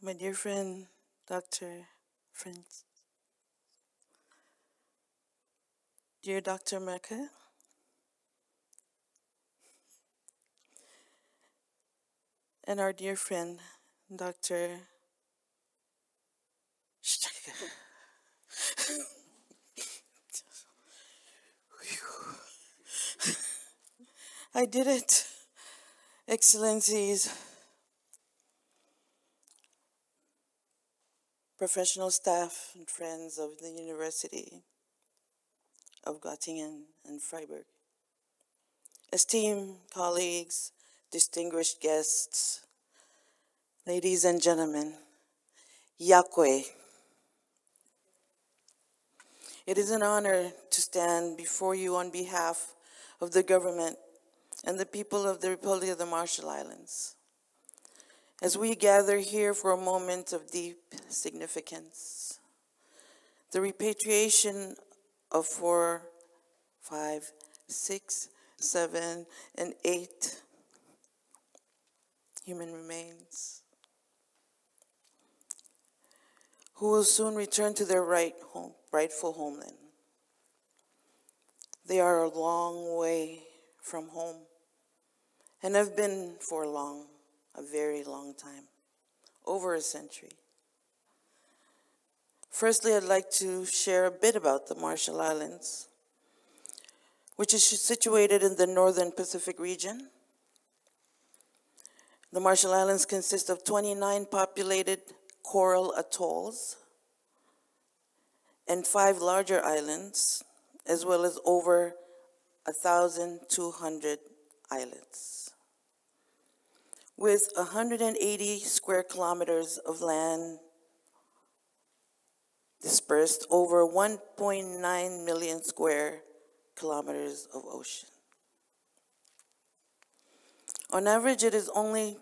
my dear friend, Dr. Friends, Dear Dr. Mecca, and our dear friend, Dr. I did it, Excellencies, professional staff and friends of the University of Göttingen and Freiburg, esteemed colleagues, distinguished guests, ladies and gentlemen, Yakwe. It is an honor to stand before you on behalf of the government and the people of the Republic of the Marshall Islands, as we gather here for a moment of deep significance. The repatriation of 4, 5, 6, 7, and 8 human remains, who will soon return to their rightful homeland. They are a long way from home and have been for a very long time, over a century. Firstly, I'd like to share a bit about the Marshall Islands, which is situated in the northern Pacific region. The Marshall Islands consist of 29 populated coral atolls and 5 larger islands, as well as over 1,200 islets, with 180 square kilometers of land dispersed over 1.9 million square kilometers of ocean. On average, it is only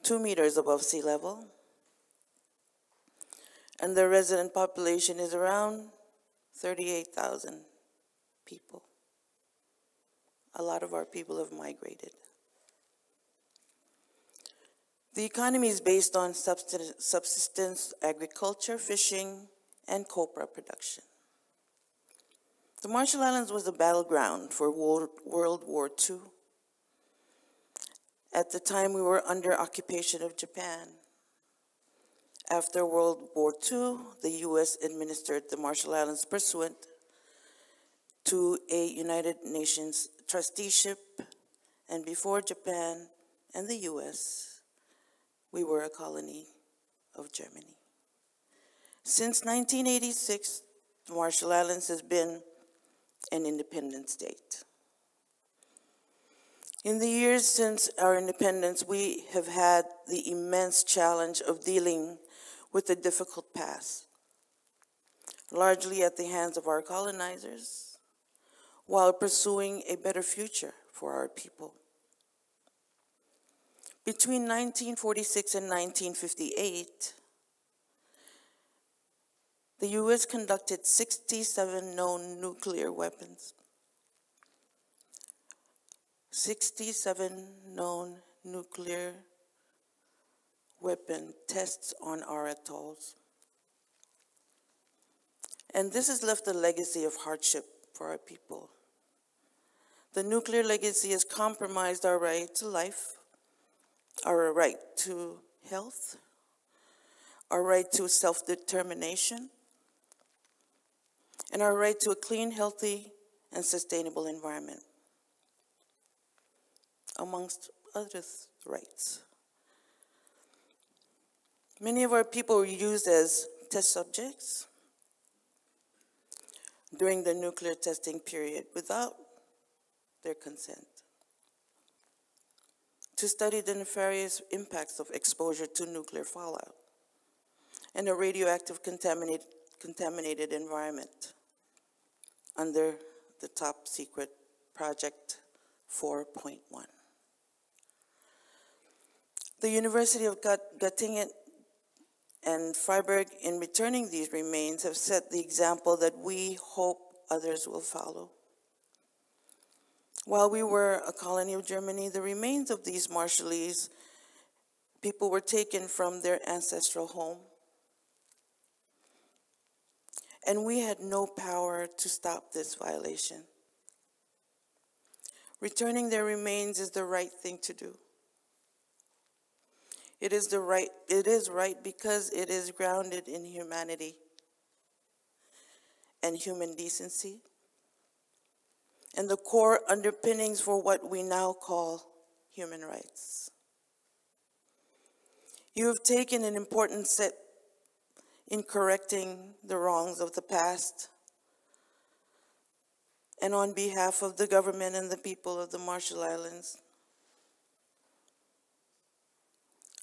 2 meters above sea level, and the resident population is around 38,000 people. A lot of our people have migrated. The economy is based on subsistence agriculture, fishing, and copra production. The Marshall Islands was a battleground for World War II. At the time, we were under occupation of Japan. After World War II, the U.S. administered the Marshall Islands pursuant to a United Nations trusteeship, and before Japan and the U.S., we were a colony of Germany. Since 1986, the Marshall Islands has been an independent state. In the years since our independence, we have had the immense challenge of dealing with the difficult past, largely at the hands of our colonizers, while pursuing a better future for our people. Between 1946 and 1958, the U.S. conducted 67 known nuclear weapons. 67 known nuclear weapon tests on our atolls. And this has left a legacy of hardship for our people. The nuclear legacy has compromised our right to life, our right to health, our right to self-determination, and our right to a clean, healthy, and sustainable environment, amongst other rights. Many of our people were used as test subjects during the nuclear testing period without their consent, to study the nefarious impacts of exposure to nuclear fallout and a radioactive contaminated environment under the top secret Project 4.1. The University of Göttingen and Freiburg, in returning these remains, have set the example that we hope others will follow. While we were a colony of Germany, the remains of these Marshallese people were taken from their ancestral home and we had no power to stop this violation. Returning their remains is the right thing to do. It is right because it is grounded in humanity and human decency, and the core underpinnings for what we now call human rights. You have taken an important step in correcting the wrongs of the past, and on behalf of the government and the people of the Marshall Islands,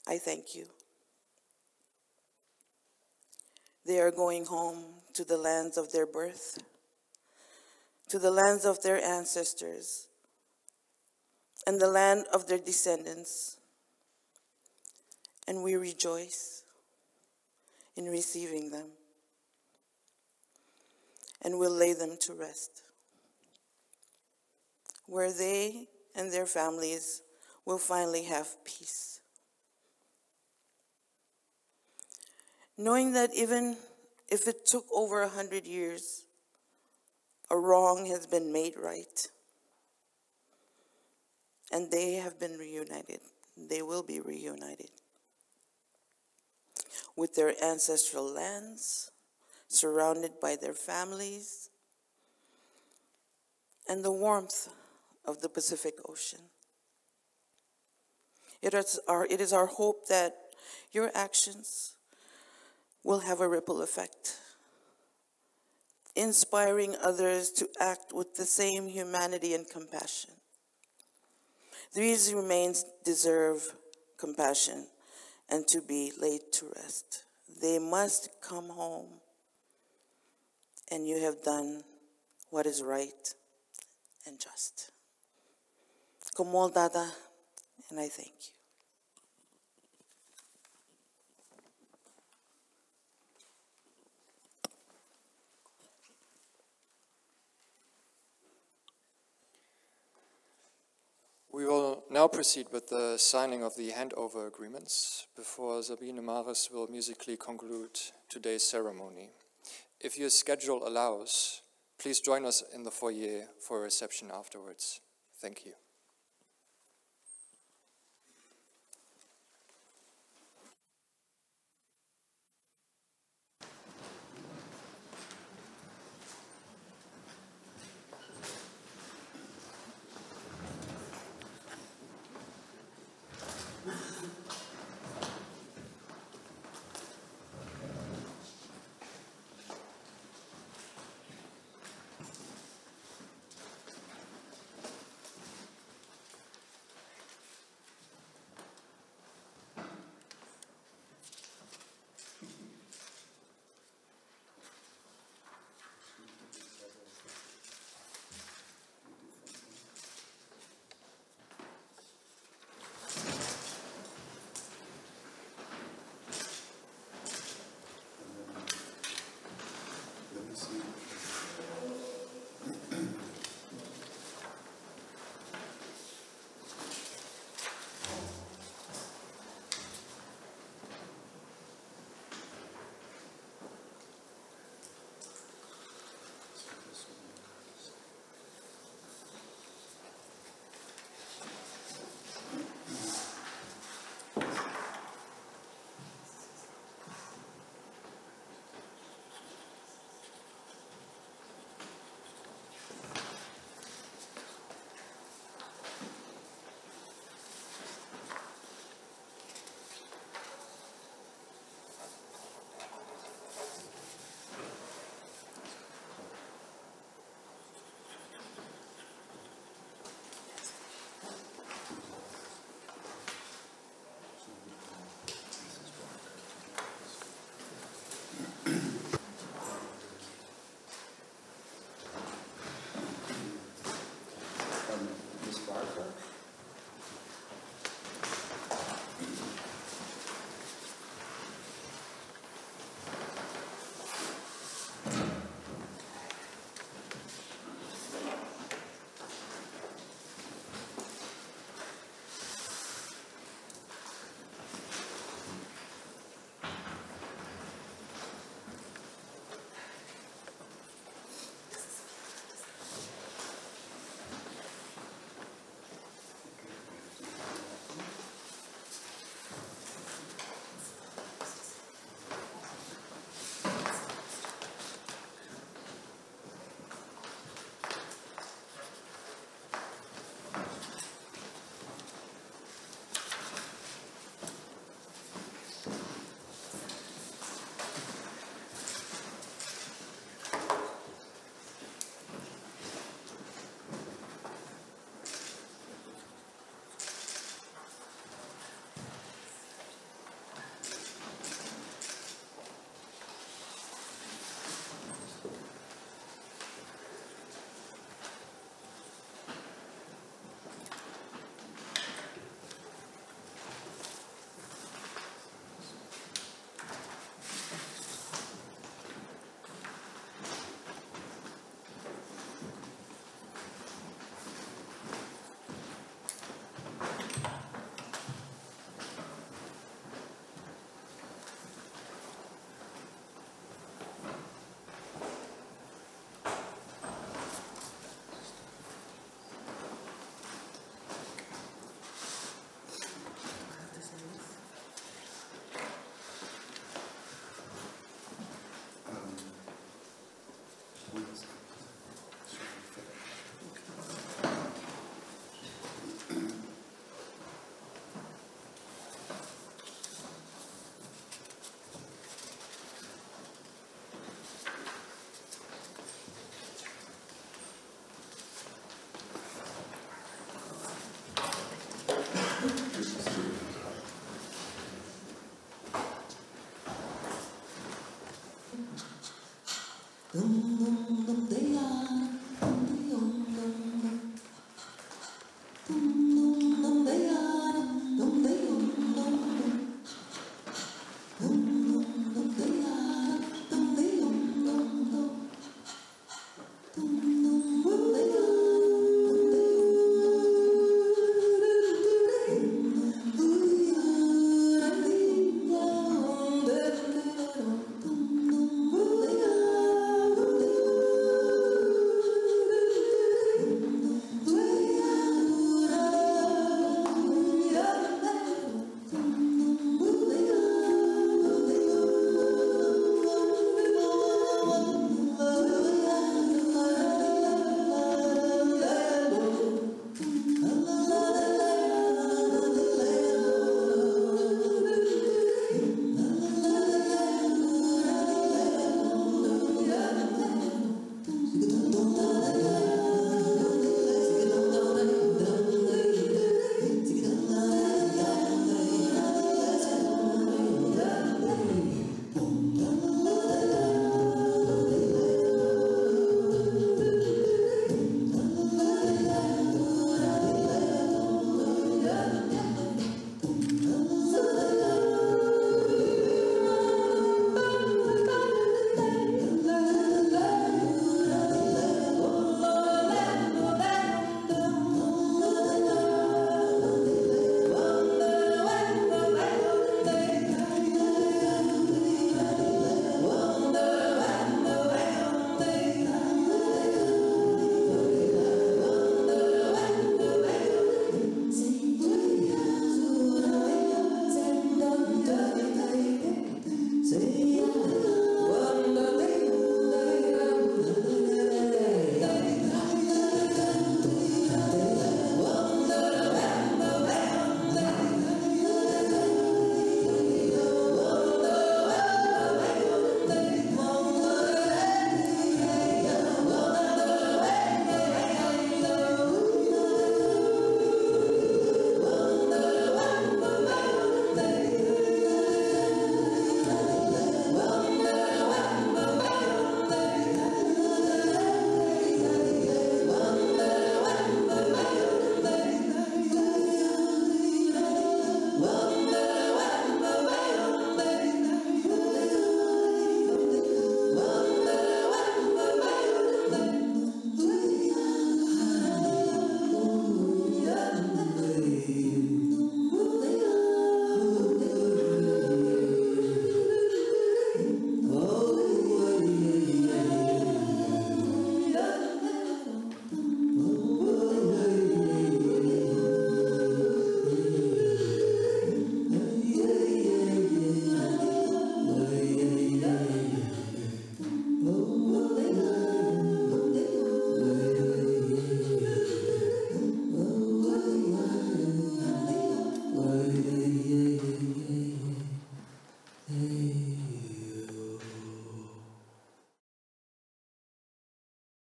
I thank you. They are going home to the lands of their birth, to the lands of their ancestors, and the land of their descendants. And we rejoice in receiving them, and will lay them to rest, where they and their families will finally have peace. Knowing that even if it took over 100 years, a wrong has been made right, and they have been reunited. They will be reunited with their ancestral lands, surrounded by their families, and the warmth of the Pacific Ocean. It is our hope that your actions will have a ripple effect, inspiring others to act with the same humanity and compassion. These remains deserve compassion and to be laid to rest. They must come home, and you have done what is right and just. Komol Dada, and I thank you. We will now proceed with the signing of the handover agreements before Sabine Maris will musically conclude today's ceremony. If your schedule allows, please join us in the foyer for a reception afterwards. Thank you.